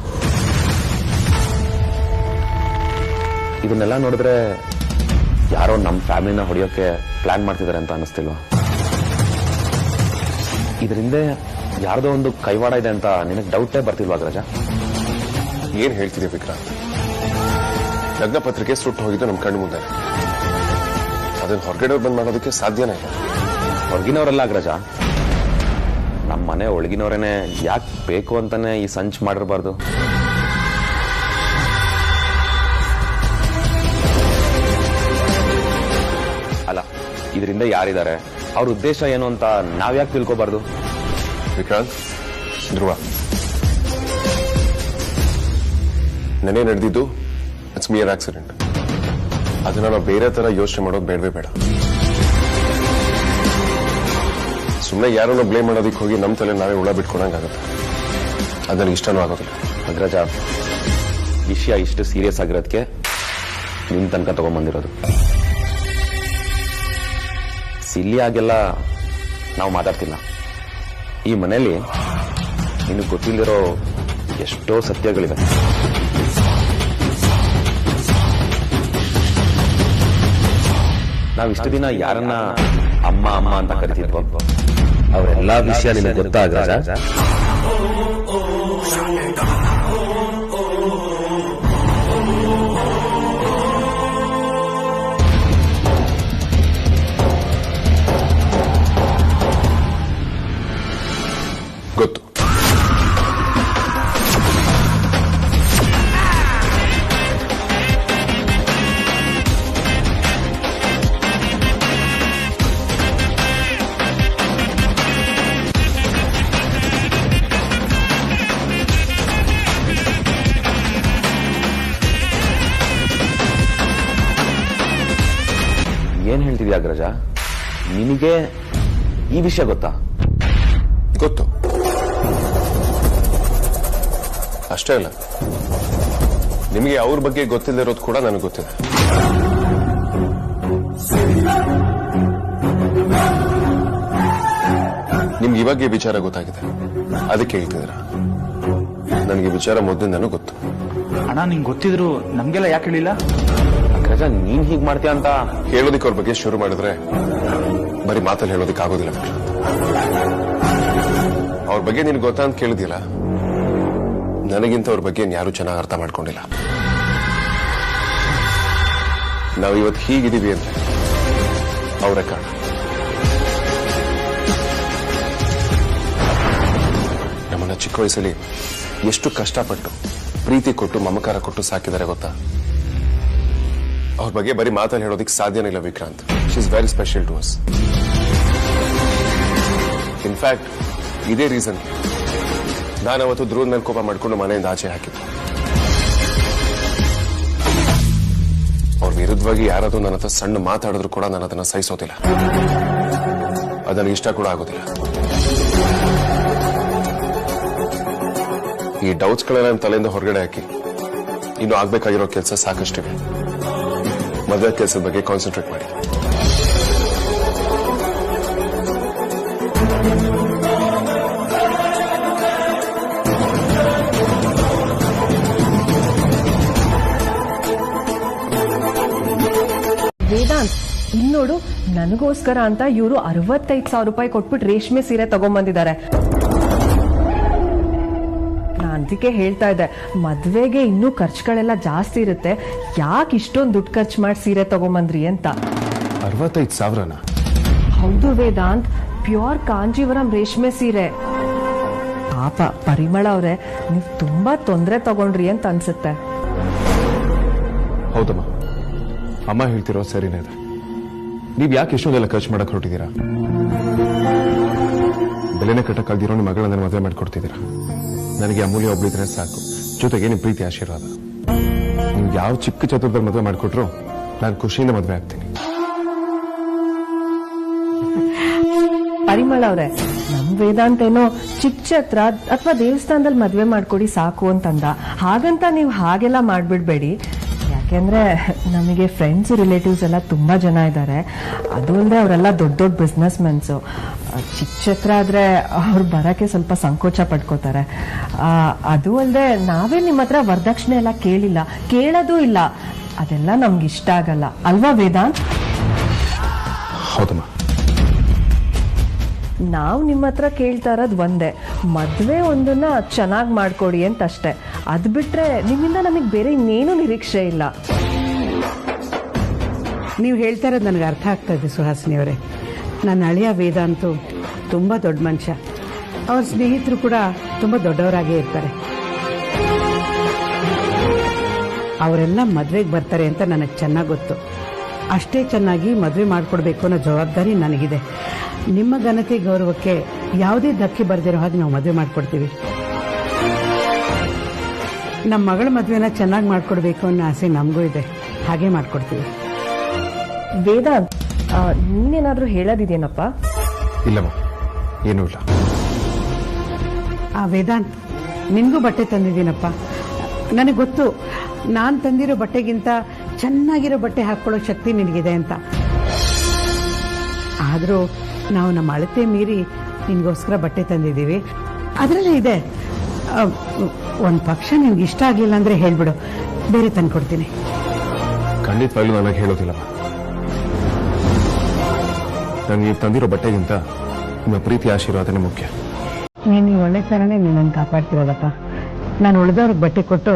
ಇದನ್ನೆಲ್ಲ ನೋಡಿದ್ರೆ ಯಾರೋ ನಮ್ಮ ಫ್ಯಾಮಿಲಿನ ಹೊಡೆಯೋಕೆ ಪ್ಲಾನ್ ಮಾಡ್ತಿದ್ದಾರೆ ಅಂತ ಅನಿಸ್ತಿಲ್ವಾ? ಇದರಿಂದ ಯಾರ್ದೋ ಒಂದು ಕೈವಾಡ ಇದೆ ಅಂತ ನಿನಗೆ ಡೌಟೇ ಬರ್ತಿಲ್ವಾ ಅಗ್ರಜ? ಏನ್ ಹೇಳ್ತಿದ್ದೀವಿ ವಿಕ್ರಾಂತ್? ಲಗ್ನ ಪತ್ರಿಕೆ ಸುಟ್ಟು ಹೋಗಿದ್ದು ನಮ್ಮ ಕಣ್ಣು ಮುಂದೆ. ಅದನ್ನ ಹೊರಗಡೆ ಬಂದ್ ಮಾಡೋದಕ್ಕೆ ಸಾಧ್ಯನೇ ಇಲ್ಲ. ಹೊರಗಿನವರೆಲ್ಲ ಅಗ್ರಜ, ನಮ್ಮ ಮನೆ ಒಳಗಿನವರೇನೆ ಯಾಕೆ ಬೇಕು ಅಂತಾನೆ ಈ ಸಂಚ್ ಮಾಡಿರಬಾರ್ದು? ಅಲ್ಲ, ಇದರಿಂದ ಯಾರಿದ್ದಾರೆ, ಅವ್ರ ಉದ್ದೇಶ ಏನು ಅಂತ ನಾವ್ಯಾಕೆ ತಿಳ್ಕೊಬಾರ್ದು? ವಿಕ್ರಾಂತ್, ಧ್ರುವ, ನೆನೆ ನಡೆದಿದ್ದು ಇಟ್ಸ್ ಮಿಯರ್ ಆಕ್ಸಿಡೆಂಟ್. ಅದನ್ನ ನಾವು ಬೇರೆ ತರ ಯೋಚನೆ ಮಾಡೋದು ಬೇಡವೇ ಬೇಡ. ಸುಮ್ಮನೆ ಯಾರನ್ನೋ ಬ್ಲೇಮ್ ಮಾಡೋದಕ್ಕೆ ಹೋಗಿ ನಮ್ಮ ತಲೆ ನಾವೇ ಹುಳ ಬಿಟ್ಕೊಳಂಗಾಗುತ್ತೆ. ಅದು ನನಗೆ ಇಷ್ಟನೂ ಆಗೋದಿಲ್ಲ. ಅಗ್ರಜ, ವಿಷಯ ಇಷ್ಟು ಸೀರಿಯಸ್ ಆಗಿರೋದಕ್ಕೆ ನಿಮ್ ತನಕ ತಗೊಂಡ್ಬಂದಿರೋದು. ಸಿಲ್ಲಿಯಾಗೆಲ್ಲ ನಾವು ಮಾತಾಡ್ತಿಲ್ಲ. ಈ ಮನೆಯಲ್ಲಿ ನಿನಗೆ ಗೊತ್ತಿಲ್ಲದಿರೋ ಎಷ್ಟೋ ಸತ್ಯಗಳಿವೆ. ನಾವಿಷ್ಟು ದಿನ ಯಾರನ್ನ ಅಮ್ಮ ಅಮ್ಮ ಅಂತ ಕರಿತಿದ್ವೋ ಅವರೆಲ್ಲ ವಿಷಯ ನಿನಗೆ ಗೊತ್ತಾಗ ಗೊತ್ತು. ಏನ್ ಹೇಳ್ತಿದ್ಯಾ ಅಗ್ರಜ? ನಿನಗೆ ಈ ವಿಷಯ ಗೊತ್ತಾ? ಗೊತ್ತು. ಅಷ್ಟೇ ಅಲ್ಲ, ನಿಮಗೆ ಅವ್ರ ಬಗ್ಗೆ ಗೊತ್ತಿಲ್ಲದಿರೋದು ಕೂಡ ನನಗೆ ಗೊತ್ತಿದೆ. ನಿಮ್ಗೆ ಇವಾಗ ಈ ವಿಚಾರ ಗೊತ್ತಾಗಿದೆ, ಅದಕ್ಕೆ ಹೇಳ್ತಿದ್ದೀರ. ನನಗೆ ವಿಚಾರ ಮೊದಲಿಂದನೂ ಗೊತ್ತು. ಅಣ್ಣ, ನಿಂಗೆ ಗೊತ್ತಿದ್ರು ನಮ್ಗೆಲ್ಲ ಯಾಕೆ ಹೇಳಿಲ್ಲ? ಅಗ್ರಜ, ನೀನ್ ಹೀಗ್ ಮಾಡ್ತೀಯ ಅಂತ ಹೇಳೋದಿಕ್ಕೆ ಅವ್ರ ಬಗ್ಗೆ ಶುರು ಮಾಡಿದ್ರೆ ಬರೀ ಮಾತಲ್ಲಿ ಹೇಳೋದಿಕ್ಕೆ ಆಗೋದಿಲ್ಲ. ಅವ್ರ ಬಗ್ಗೆ ನಿನ್ಗೆ ಗೊತ್ತಾ ಅಂತ ಕೇಳಿದಿಲ್ಲ. ನನಗಿಂತ ಅವ್ರ ಬಗ್ಗೆ ಯಾರು ಚೆನ್ನಾಗಿ ಅರ್ಥ ಮಾಡ್ಕೊಂಡಿಲ್ಲ. ನಾವು ಇವತ್ತು ಹೀಗಿದ್ದೀವಿ ಅಂದ್ರೆ ಅವರೇ ಕಾರಣ. ನಮ್ಮನ್ನ ಚಿಕ್ಕ ವಯಸ್ಸಲ್ಲಿ ಎಷ್ಟು ಕಷ್ಟಪಟ್ಟು ಪ್ರೀತಿ ಕೊಟ್ಟು ಮಮಕಾರ ಕೊಟ್ಟು ಸಾಕಿದ್ದಾರೆ ಗೊತ್ತಾ? ಅವ್ರ ಬಗ್ಗೆ ಬರೀ ಮಾತಲ್ಲಿ ಹೇಳೋದಿಕ್ಕೆ ಸಾಧ್ಯನೇ ಇಲ್ಲ Vikrant. She is very special to us. In fact ಇದೇ ರೀಸನ್ ನಾನು ಅವತ್ತು ಧ್ರುವದ ಮೇಲೆ ಕೋಪ ಮಾಡಿಕೊಂಡು ಮನೆಯಿಂದ ಆಚೆ ಹಾಕಿದ್ದೆ. ಅವ್ರ ವಿರುದ್ಧವಾಗಿ ಯಾರಾದ್ರೂ ನನ್ನ ಹತ್ರ ಸಣ್ಣ ಮಾತಾಡಿದ್ರು ಕೂಡ ನಾನು ಅದನ್ನ ಸಹಿಸೋದಿಲ್ಲ. ಅದು ನನಗೆ ಇಷ್ಟ ಕೂಡ ಆಗೋದಿಲ್ಲ. ಈ ಡೌಟ್ಸ್ಗಳೆಲ್ಲ ನನ್ನ ತಲೆಯಿಂದ ಹೊರಗಡೆ ಹಾಕಿ ಇನ್ನು ಆಗ್ಬೇಕಾಗಿರೋ ಕೆಲಸ ಸಾಕಷ್ಟಿವೆ. ಮದುವೆ ಕೆಲಸದ ಬಗ್ಗೆ ಕಾನ್ಸಂಟ್ರೇಟ್ ಮಾಡಿ. ವೇದಾಂತ್, ಇನ್ನೋಡು, ನನಗೋಸ್ಕರ ಅಂತ ಇವರು 65,000 ರೂಪಾಯಿ ಕೊಟ್ಬಿಟ್ಟು ರೇಷ್ಮೆ ಸೀರೆ ತಗೊಂಡ್ಬಂದಿದ್ದಾರೆ. ನಾನು ಅದಕ್ಕೆ ಹೇಳ್ತಾ ಇದ್ದೆ, ಮದ್ವೆಗೆ ಇನ್ನೂ ಖರ್ಚುಗಳೆಲ್ಲ ಜಾಸ್ತಿ ಇರುತ್ತೆ, ಯಾಕೆ ಇಷ್ಟೊಂದು ದುಡ್ಡು ಖರ್ಚು ಮಾಡಿ ಸೀರೆ ತಗೊಂಬಂದ್ರಿ ಅಂತ. 65,000ನ? ಹೌದು ವೇದಾಂತ್, ಪ್ಯೂರ್ ಕಾಂಜೀವರಂ ರೇಷ್ಮೆ ಸೀರೆ. ಪಾಪ ಪರಿಮಳ ಅವ್ರೆ, ನೀವು ತುಂಬಾ ತೊಂದರೆ ತಗೊಂಡ್ರಿ ಅಂತ ಅನ್ಸುತ್ತೆ. ಹೌದಮ್ಮ, ಅಮ್ಮ ಹೇಳ್ತಿರೋ ಸರಿನೇ ಇದೆ. ನೀವ್ ಯಾಕೆ ಇಷ್ಟೊಂದೆಲ್ಲ ಖರ್ಚು ಮಾಡಕ್ ಹೊರಟಿದ್ದೀರಾ? ಬೆಲೆನೇ ಕಟ್ಟಕ್ಕಾಗ್ದಿರೋ ನಿಮ್ಮ ಮಗಳನ್ನ ಮದುವೆ ಮಾಡಿಕೊಡ್ತಿದ್ದೀರಾ. ನನಗೆ ಅಮೂಲ್ಯ ಒಬ್ಳಿದ್ರೆ ಸಾಕು, ಜೊತೆಗೆ ನಿಮ್ ಪ್ರೀತಿ ಆಶೀರ್ವಾದ. ನಿಮ್ಗೆ ಯಾವ ಚಿಕ್ಕ ಚತುರದಲ್ಲಿ ಮದುವೆ ಮಾಡಿಕೊಟ್ರು ನಾನು ಖುಷಿಯಿಂದ ಮದುವೆ ಆಗ್ತೀನಿ. ಪಾರಿಮಳ ಅವ್ರೆ, ನಮ್ ವೇದಾಂತ ಏನೋ ಚಿಕ್ಕ ಛತ್ರ ಅಥವಾ ದೇವಸ್ಥಾನದಲ್ಲಿ ಮದ್ವೆ ಮಾಡ್ಕೊಡಿ ಸಾಕು ಅಂತಂದ. ಹಾಗಂತ ನೀವು ಹಾಗೆಲ್ಲ ಮಾಡ್ಬಿಡ್ಬೇಡಿ. ಯಾಕೆಂದ್ರೆ ನಮಗೆ ಫ್ರೆಂಡ್ಸ್ ರಿಲೇಟಿವ್ಸ್ ಎಲ್ಲ ತುಂಬಾ ಜನ ಇದ್ದಾರೆ. ಅದು ಅಲ್ಲದೆ ಅವರೆಲ್ಲ ದೊಡ್ಡ ದೊಡ್ಡ ಬಿಸ್ನೆಸ್ ಮೆನ್ಸು. ಚಿಕ್ಕ ಛತ್ರ ಆದ್ರೆ ಅವ್ರು ಬರಕ್ಕೆ ಸ್ವಲ್ಪ ಸಂಕೋಚ ಪಡ್ಕೋತಾರೆ. ಅದು ಅಲ್ಲದೆ ನಾವೇ ನಿಮ್ಮ ಹತ್ರ ವರದಕ್ಷಿಣೆ ಎಲ್ಲ ಕೇಳಿಲ್ಲ, ಕೇಳೋದು ಇಲ್ಲ. ಅದೆಲ್ಲ ನಮ್ಗೆ ಇಷ್ಟ ಆಗಲ್ಲ ಅಲ್ವಾ ವೇದಾಂತ್? ಹೌದಮ್ಮ. ನಾವು ನಿಮ್ಮ ಹತ್ರ ಕೇಳ್ತಾ ಇರೋದು ಒಂದೇ, ಮದ್ವೆ ಒಂದನ್ನ ಚೆನ್ನಾಗಿ ಮಾಡ್ಕೊಡಿ ಅಂತ ಅಷ್ಟೇ. ಅದ್ ಬಿಟ್ರೆ ನಿಮ್ಮಿಂದ ನಮಗೆ ಬೇರೆ ಇನ್ನೇನು ನಿರೀಕ್ಷೆ ಇಲ್ಲ. ನೀವು ಹೇಳ್ತಾ ಇರೋದು ನನಗೆ ಅರ್ಥ ಆಗ್ತಾ ಇದೆ ಸುಹಾಸಿನಿ ಅವರೇ. ನನ್ನ ಅಳಿಯ ವೇದಾಂತು ತುಂಬ ದೊಡ್ಡ ಮನುಷ್ಯ. ಅವ್ರ ಸ್ನೇಹಿತರು ಕೂಡ ತುಂಬ ದೊಡ್ಡವರಾಗೇ ಇರ್ತಾರೆ. ಅವರೆಲ್ಲ ಮದುವೆಗೆ ಬರ್ತಾರೆ ಅಂತ ನನಗೆ ಚೆನ್ನಾಗಿ ಗೊತ್ತು. ಅಷ್ಟೇ ಚೆನ್ನಾಗಿ ಮದುವೆ ಮಾಡಿಕೊಡ್ಬೇಕು ಅನ್ನೋ ಜವಾಬ್ದಾರಿ ನನಗಿದೆ. ನಿಮ್ಮ ಘನತೆ ಗೌರವಕ್ಕೆ ಯಾವುದೇ ಧಕ್ಕೆ ಬರ್ದಿರೋ ಹಾಗೆ ನಾವು ಮದುವೆ ಮಾಡಿಕೊಡ್ತೀವಿ. ನಮ್ಮ ಮಗಳ ಮದುವೆನ ಚೆನ್ನಾಗಿ ಮಾಡಿಕೊಡ್ಬೇಕು ಅನ್ನೋ ಆಸೆ ನಮಗೂ ಇದೆ. ಹಾಗೆ ಮಾಡಿಕೊಡ್ತೀವಿ. ವೇದಾಂತ್, ನೀನೇನಾದ್ರೂ ಹೇಳೋದಿದೇನಪ್ಪ? ಇಲ್ಲಮ್ಮ, ಏನೂ ಇಲ್ಲ. ವೇದಾಂತ್, ನಿನಗೂ ಬಟ್ಟೆ ತಂದಿದ್ದೀನಪ್ಪ. ನನಗೆ ಗೊತ್ತು ನಾನು ತಂದಿರೋ ಬಟ್ಟೆಗಿಂತ ಚೆನ್ನಾಗಿರೋ ಬಟ್ಟೆ ಹಾಕ್ಕೊಳ್ಳೋ ಶಕ್ತಿ ನಿನಗಿದೆ ಅಂತ. ಆದರೂ ನಾವು ನಮ್ಮ ಅಳತೆ ಮೀರಿ ನಿನಗೋಸ್ಕರ ಬಟ್ಟೆ ತಂದಿದ್ದೀವಿ. ಅದರಲ್ಲೇ ಇದೆ, ಒಂದು ಪಕ್ಷ ನಿನ್ಗೆ ಇಷ್ಟ ಆಗಲಿಲ್ಲ ಅಂದರೆ ಹೇಳ್ಬಿಡು, ಬೇರೆ ತಂದ್ಕೊಡ್ತೀನಿ. ಖಂಡಿತವಾಗ್ಲೂ ನನಗೆ ಹೇಳೋದಿಲ್ಲಮ್ಮ. ನನಗೆ ತಂದಿರೋ ಬಟ್ಟೆಗಿಂತ ನಿಮ್ಮ ಪ್ರೀತಿ ಆಶೀರ್ವಾದನೇ ಮುಖ್ಯ. ನೀನು ಒಳ್ಳೆ ಥರನೇ ನಿನ್ನನ್ನು ಕಾಪಾಡ್ತಿರೋದಪ್ಪ. ನಾನು ಉಳಿದವ್ರಿಗೆ ಬಟ್ಟೆ ಕೊಟ್ಟು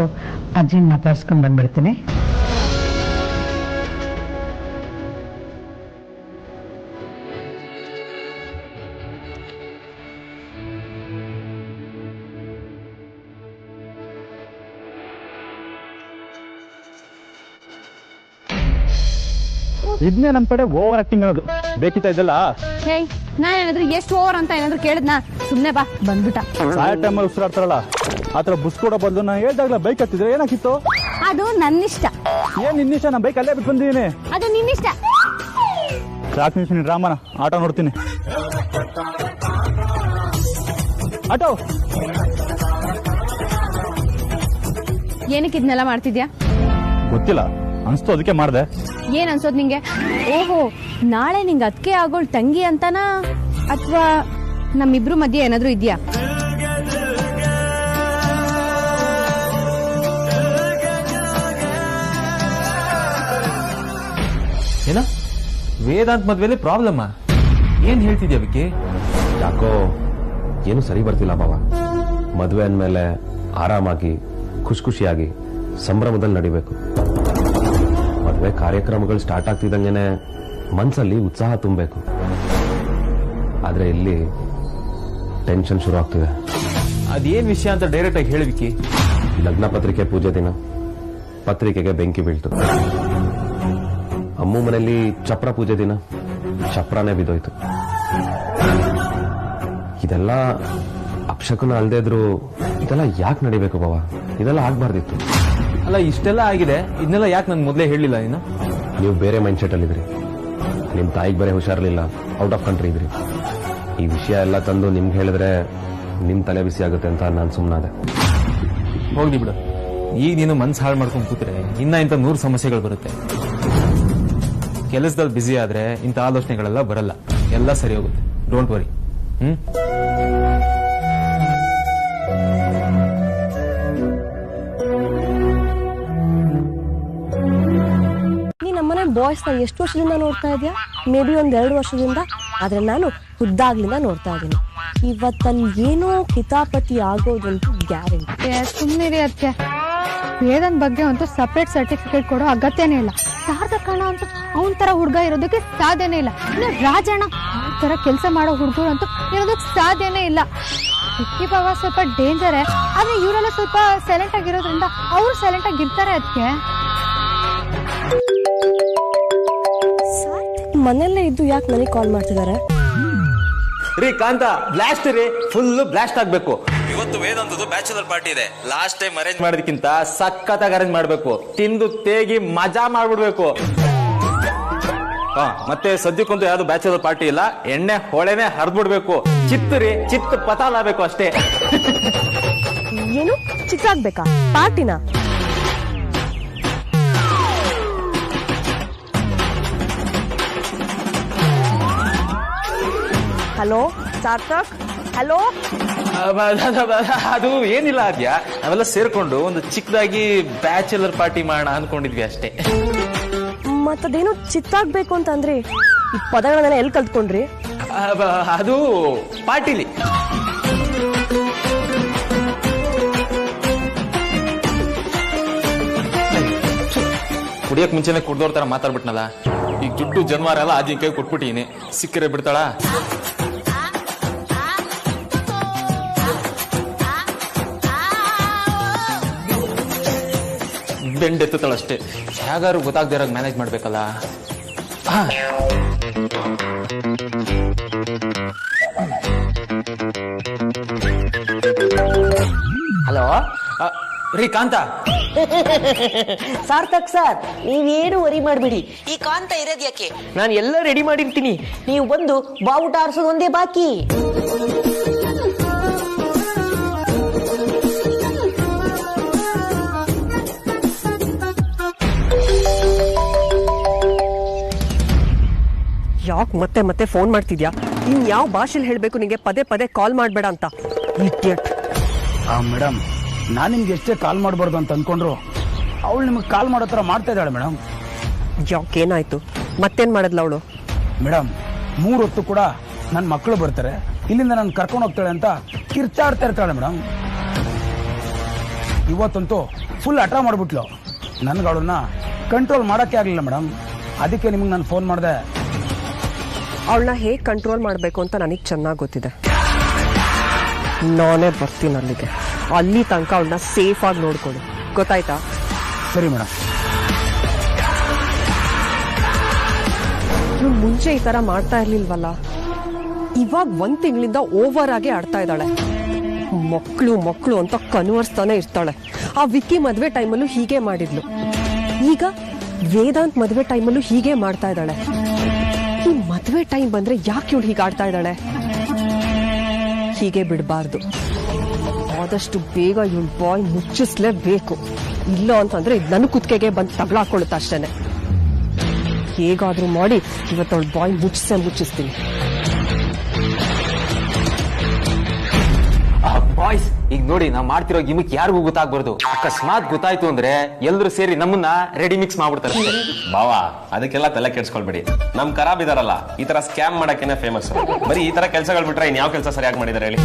ಅಜ್ಜಿನ ಮಾತಾಡ್ಸ್ಕೊಂಡು ಬಂದ್ಬಿಡ್ತೀನಿ. ಇದನ್ನೇ ನಮ್ಮ ಕಡೆ ಓವರ್ ಆಕ್ಟಿಂಗ್ ಅನ್ನೋದು. ಬೇಕಿತ್ತ ಇದೆಲ್ಲ? ಹೇಯ್, ನಾನು ಏನಾದ್ರು ಎಷ್ಟು ಓವರ್ ಅಂತ ಏನಾದ್ರು ಕೇಳಿದ್ನಾ? ಸುಮ್ಮನೆ ಬಾ, ಬಂದ್ಬಿಟ್ಟ. ಸಾಯ ಟೈಮಲ್ಲಿ ಉಸಿರಾಡ್ತಾರಲ್ಲ ಆ ಥರ ಬುಸ್ ಕೊಡೋ ಬದಲು ನಾನು ಹೇಳ್ದಾಗಲ ಬೈಕ್ ಹತ್ತಿದ್ರೆ ಏನಾಗಿತ್ತು? ಅದು ನನ್ನಿಷ್ಟ. ಏನ್ ನಿನ್ನಿಷ್ಟ? ನಾನು ಬೈಕ್ ಅಲ್ಲೇ ಬಿಟ್ಟು ಬಂದಿದ್ದೀನಿ. ಅದು ನಿನ್ನಿಷ್ಟ. ಸಾಕು ನಿಲ್ತೀನಿ ರಾಮನ, ಆಟೋ ನೋಡ್ತೀನಿ. ಆಟೋ, ಏನಕ್ಕೆ ಇದನ್ನೆಲ್ಲ ಮಾಡ್ತಿದ್ಯಾ? ಗೊತ್ತಿಲ್ಲ, ಅನ್ಸ್ತು ಅದಕ್ಕೆ ಮಾಡಿದೆ. ಏನ್ ಅನ್ಸೋದ್ ನಿಂಗೆ? ಓಹೋ, ನಾಳೆ ನಿಂಗೆ ಅದಕ್ಕೆ ಆಗೋಳ್ ತಂಗಿ ಅಂತನಾ, ಅಥವಾ ನಮ್ಮಿಬ್ರು ಮಧ್ಯೆ ಏನಾದ್ರೂ ಇದ್ಯಾ? ಏನ ವೇದಾಂತ್ ಮದ್ವೆಲಿ ಪ್ರಾಬ್ಲಮ್? ಏನ್ ಹೇಳ್ತಿದ್ಯಾ ವಿಕ್ಕಿ? ಯಾಕೋ ಏನು ಸರಿ ಬರ್ತಿಲ್ಲ ಬಾವ. ಮದುವೆ ಅಂದಮೇಲೆ ಆರಾಮಾಗಿ ಖುಷಿ ಖುಷಿಯಾಗಿ ಸಂಭ್ರಮದಲ್ಲಿ ನಡಿಬೇಕು. ಮದುವೆ ಕಾರ್ಯಕ್ರಮಗಳು ಸ್ಟಾರ್ಟ್ ಆಗ್ತಿದ್ದಂಗೆನೆ ಮನ್ಸಲ್ಲಿ ಉತ್ಸಾಹ ತುಂಬಬೇಕು. ಆದ್ರೆ ಇಲ್ಲಿ ಟೆನ್ಷನ್ ಶುರು ಆಗ್ತಿದೆ. ಅದೇನ್ ವಿಷಯ ಅಂತ ಡೈರೆಕ್ಟ್ ಆಗಿ ಹೇಳಿ ವಿಕ್ಕಿ. ಲಗ್ನ ಪತ್ರಿಕೆ ಪೂಜೆ ದಿನ ಪತ್ರಿಕೆಗೆ ಬೆಂಕಿ ಬೀಳ್ತು. ಅಮ್ಮು ಮನೆಯಲ್ಲಿ ಚಪ್ರ ಪೂಜೆ ದಿನ ಚಪ್ರಾನೇ ಬಿದ್ದೋಯ್ತು. ಇದೆಲ್ಲ ಅಪಶಕುನ ಅಲ್ದೇ ಇದ್ರು ಇದೆಲ್ಲ ಯಾಕೆ ನಡಿಬೇಕು ಬಾವ? ಇದೆಲ್ಲ ಆಗ್ಬಾರ್ದಿತ್ತು. ಅಲ್ಲ, ಇಷ್ಟೆಲ್ಲ ಆಗಿದೆ, ಇದನ್ನೆಲ್ಲ ಯಾಕೆ ನನ್ ಮೊದಲೇ ಹೇಳಿಲ್ಲ ನೀನು? ನೀವು ಬೇರೆ ಮೈಂಡ್ ಸೆಟ್ ಅಲ್ಲಿ ಇದ್ರಿ. ನಿಮ್ ತಾಯಿಗೆ ಬೇರೆ ಹುಷಾರಿರ್ಲಿಲ್ಲ, ಔಟ್ ಆಫ್ ಕಂಟ್ರಿ ಇದ್ರಿ. ಈ ವಿಷಯ ಎಲ್ಲ ತಂದು ನಿಮ್ಗೆ ಹೇಳಿದ್ರೆ ನಿಮ್ ತಲೆ ಬಿಸಿ ಆಗುತ್ತೆ ಅಂತ ನಾನು ಸುಮ್ಮನಾದೆ. ಹೋಗ್ಲಿ ಬಿಡು. ಈಗ ನೀನು ಮನ್ಸು ಹಾಳು ಮಾಡ್ಕೊಂಡು ಕೂತ್ರೆ ಇನ್ನ ಇಂಥ 100 ಸಮಸ್ಯೆಗಳು ಬರುತ್ತೆ. ಕೆಲಸದಲ್ಲಿ ಬ್ಯುಸಿ ಆದ್ರೆ ಇಂಥ ಆಲೋಚನೆಗಳೆಲ್ಲ ಬರಲ್ಲ, ಎಲ್ಲ ಸರಿ ಹೋಗುತ್ತೆ. Don't worry. ನೀ ನಮ್ಮನೆ ಬಾಯ್ಸ್ ನ ಎಷ್ಟು ವರ್ಷದಿಂದ ನೋಡ್ತಾ ಇದೆಯಾ? ಮೇ ಬಿ 1-2 ವರ್ಷದಿಂದ. ಆದ್ರೆ ನಾನು ಖುದ್ದಾಗ್ಲಿಂದ ನೋಡ್ತಾ ಇದ್ದೀನಿ. ಇವತ್ತಲ್ಲಿ ಏನೋ ಕಿತಾಪತಿ ಆಗೋದಂತೂ ಗ್ಯಾರಂಟಿ. ಸುಮ್ಮನೆ ಅದಕ್ಕೆ ವೇದನ್ ಬಗ್ಗೆ ಅಂತೂ ಸಪರೇಟ್ ಸರ್ಟಿಫಿಕೇಟ್ ಕೊಡೋ ಅಗತ್ಯನೇ ಇಲ್ಲ. ಶಾರದಕಣ್ಣ ಅಂತ ಅವನ ತರ ಹುಡುಗ ಇರೋದಕ್ಕೆ ಸಾಧ್ಯನೇ ಇಲ್ಲ. ಇನ್ನು ರಾಜಣ್ಣ ಅವನ ತರ ಕೆಲಸ ಮಾಡೋ ಹುಡುಗರು ಅಂತೂ ಇರೋದಕ್ಕೆ ಸಾಧ್ಯನೇ ಇಲ್ಲ. ವಿಕ್ಕಿ ಬಾವ ಸ್ವಲ್ಪ ಡೇಂಜರೇ, ಆದ್ರೆ ಇವರೆಲ್ಲ ಸ್ವಲ್ಪ ಸೈಲೆಂಟ್ ಆಗಿರೋದ್ರಿಂದ ಅವರು ಸೈಲೆಂಟ್ ಆಗಿರ್ತಾರೆ. ಅದಕ್ಕೆ ಮನೆಯಲ್ಲೇ ಇದ್ದು ಯಾಕೆ ನನಗೆ ಕಾಲ್ ಮಾಡ್ತಿದ್ದಾರೆ? ರೀ ಕಾಂತ, ಬ್ಲಾಸ್ಟ್ ರೀ, ಫುಲ್ ಬ್ಲಾಸ್ಟ್ ಆಗ್ಬೇಕು. ಇವತ್ತು ವೇದಾಂತದ್ದು ಬ್ಯಾಚುಲರ್ ಪಾರ್ಟಿ ಇದೆ. ಲಾಸ್ಟ್ ಟೈಮ್ ಅರೇಂಜ್ ಮಾಡೋದಕ್ಕಿಂತ ಸಖತ್ತಾಗಿ ಅರೇಂಜ್ ಮಾಡ್ಬೇಕು. ತಿಂದು ತೇಗಿ ಮಜಾ ಮಾಡ್ಬಿಡ್ಬೇಕು. ಮತ್ತೆ ಸದ್ಯಕ್ಕಂತೂ ಯಾವ್ದು ಬ್ಯಾಚಲರ್ ಪಾರ್ಟಿ ಇಲ್ಲ, ಎಣ್ಣೆ ಹೊಳೆನೆ ಹರಿದ್ಬಿಡ್ಬೇಕು, ಚಿತ್ತರಿ ಚಿತ್ತ ಪತಾಲ್ ಆಗ್ಬೇಕು ಅಷ್ಟೇ. ಏನು ಚಿಕ್ಕ ಆಗ್ಬೇಕಾ ಪಾರ್ಟಿನ? Hello Sarthak, hello. ಅದು ಏನಿಲ್ಲ ಆದ್ಯಾ, ನಾವೆಲ್ಲ ಸೇರ್ಕೊಂಡು ಒಂದು ಚಿಕ್ಕದಾಗಿ ಬ್ಯಾಚಲರ್ ಪಾರ್ಟಿ ಮಾಡೋಣ ಅನ್ಕೊಂಡಿದ್ವಿ ಅಷ್ಟೇ. ಮತ್ತದೇನು ಚಿತ್ತಾಗ್ಬೇಕು ಅಂತಂದ್ರಿ, ಈ ಪದಗಳನ್ನೆಲ್ಲ ಎಲ್ಲಿ ಕಲ್ತ್ಕೊಂಡ್ರಿ? ಅದು ಪಾರ್ಟಿಲಿ. ಕುಡಿಯಕ್ ಮುಂಚೆನೆ ಕುಡ್ದೋರ್ ತರ ಮಾತಾಡ್ಬಿಟ್ನಲ್ಲ, ಈಗ ದುಡ್ಡು ಜನ್ವಾರ ಎಲ್ಲ ಆದ್ಯ ಕೈ ಕೊಟ್ಬಿಟ್ಟಿನಿ, ಸಿಕ್ಕರೆ ಬಿಡ್ತಾಳ? ಬೆಂಡೆತ್ತಳಷ್ಟೇ, ಹೇಗಾರು ಗೊತ್ತಾಗದೇ ಇರೋದು ಮ್ಯಾನೇಜ್ ಮಾಡ್ಬೇಕಲ್ಲ. ಹಲೋ ರೀ ಕಾಂತ. ಸಾರ್ಥಕ್ ಸರ್, ನೀವೇನು ವರಿ ಮಾಡ್ಬಿಡಿ. ಈ ಕಾಂತ ಇರೋದ್ ಯಾಕೆ, ನಾನು ಎಲ್ಲ ರೆಡಿ ಮಾಡಿರ್ತೀನಿ. ನೀವು ಬಂದು ಬಾವುಟ ಆರಿಸೋದು ಒಂದೇ ಬಾಕಿ. ಯಾಕೆ ಮತ್ತೆ ಮತ್ತೆ ಫೋನ್ ಮಾಡ್ತಿದ್ಯಾ? ಇನ್ ಯಾವ ಭಾಷೆಲಿ ಹೇಳ್ಬೇಕು ನಿಂಗೆ ಪದೇ ಪದೇ ಕಾಲ್ ಮಾಡ್ಬೇಡ ಅಂತ? ಇಡಿಯಟ್. ಮೇಡಮ್, ನಾನು ನಿಮ್ಗೆ ಎಷ್ಟೇ ಕಾಲ್ ಮಾಡಬಾರ್ದು ಅಂತ ಅನ್ಕೊಂಡ್ರು ಅವಳು ನಿಮಗೆ ಕಾಲ್ ಮಾಡೋ ಥರ ಮಾಡ್ತಾ ಇದ್ದಾಳೆ ಮೇಡಮ್. ಯಾಕೇನಾಯ್ತು? ಮತ್ತೇನ್ ಮಾಡಿದ್ಲ ಅವಳು? ಮೇಡಮ್, 3 ಹೊತ್ತು ಕೂಡ ನನ್ನ ಮಕ್ಕಳು ಬರ್ತಾರೆ, ಇಲ್ಲಿಂದ ನಾನು ಕರ್ಕೊಂಡು ಹೋಗ್ತಾಳೆ ಅಂತ ಕಿರ್ಚಾಡ್ತಾ ಇರ್ತಾಳೆ ಮೇಡಮ್. ಇವತ್ತಂತೂ ಫುಲ್ ಹಠ ಮಾಡ್ಬಿಟ್ಲು. ನನ್ಗೆ ಅವಳನ್ನ ಕಂಟ್ರೋಲ್ ಮಾಡೋಕ್ಕೆ ಆಗಲಿಲ್ಲ ಮೇಡಮ್. ಅದಕ್ಕೆ ನಿಮಗೆ ನಾನು ಫೋನ್ ಮಾಡಿದೆ. ಅವಳನ್ನ ಹೇಗೆ ಕಂಟ್ರೋಲ್ ಮಾಡಬೇಕು ಅಂತ ನನಗೆ ಚೆನ್ನಾಗಿ ಗೊತ್ತಿದೆ. ನಾನೇ ಬರ್ತೀನಿ ಅಲ್ಲಿಗೆ. ಅಲ್ಲಿ ತನಕ ಅವಳನ್ನ ಸೇಫ್ ಆಗಿ ನೋಡ್ಕೊಳ್ಳಿ, ಗೊತ್ತಾಯ್ತಾ? ಸರಿ ಮೇಡಮ್. ನೀವು ಮುಂಚೆ ಈ ತರ ಮಾಡ್ತಾ ಇರ್ಲಿಲ್ವಲ್ಲ, ಇವಾಗ 1 ತಿಂಗಳಿಂದ ಓವರ್ ಆಗಿ ಆಡ್ತಾ ಇದ್ದಾಳೆ. ಮಕ್ಕಳು ಮಕ್ಕಳು ಅಂತ ಕನ್ವರ್ಸ್ತಾನೆ ಇರ್ತಾಳೆ. ಆ ವಿಕ್ಕಿ ಮದ್ವೆ ಟೈಮಲ್ಲೂ ಹೀಗೆ ಮಾಡಿದ್ಲು, ಈಗ ವೇದಾಂತ್ ಮದ್ವೆ ಟೈಮಲ್ಲೂ ಹೀಗೆ ಮಾಡ್ತಾ ಇದ್ದಾಳೆ. ಈ ಮದ್ವೆ ಟೈಮ್ ಬಂದ್ರೆ ಯಾಕೆ ಇವಳು ಹೀಗೆ ಆಡ್ತಾ ಇದ್ದಾಳೆ? ಹೀಗೆ ಬಿಡಬಾರ್ದು. ಆದಷ್ಟು ಬೇಗ ಇವಳು ಬಾಯ್ ಮುಚ್ಚಿಸ್ಲೇಬೇಕು. ಇಲ್ಲ ಅಂತಂದ್ರೆ ನನ್ನ ಕುತ್ತಿಗೆಗೆ ಬಂದು ತಗಲಾಕೊಳ್ಳುತ್ತೆ ಅಷ್ಟೇನೆ. ಹೇಗಾದ್ರೂ ಮಾಡಿ ಇವತ್ತವಳು ಬಾಯ್ ಮುಚ್ಚಿಸ್ತೀನಿ. ಬಾಯ್ಸ್, ಈಗ ನೋಡಿ, ನಾವ್ ಮಾಡ್ತಿರೋ ಗಿಮಿಕ್ ಯಾರಿಗೂ ಗೊತ್ತಾಗ್ಬಾರ್ದು. ಅಕಸ್ಮಾತ್ ಗೊತ್ತಾಯ್ತು ಅಂದ್ರೆ ಎಲ್ರು ಸೇರಿ ನಮ್ಮನ್ನ ರೆಡಿ ಮಿಕ್ಸ್ ಮಾಡ್ಬಿಡ್ತಾರೆ. ಬಾವಾ, ಅದಕ್ಕೆಲ್ಲ ತಲೆ ಕೆಡ್ಸ್ಕೊಳ್ಬೇಡಿ. ನಮ್ ಖರಾಬ್ ಇದಾರಲ್ಲ, ಈ ತರ ಸ್ಕ್ಯಾಮ್ ಮಾಡಕ್ಕೇನೆ ಫೇಮಸ್. ಬರೀ ಈ ತರ ಕೆಲಸಗಳು ಬಿಟ್ರೆ ಇನ್ ಯಾವ ಕೆಲಸ ಸರಿಯಾಗಿ ಮಾಡಿದಾರೆ ಹೇಳಿ?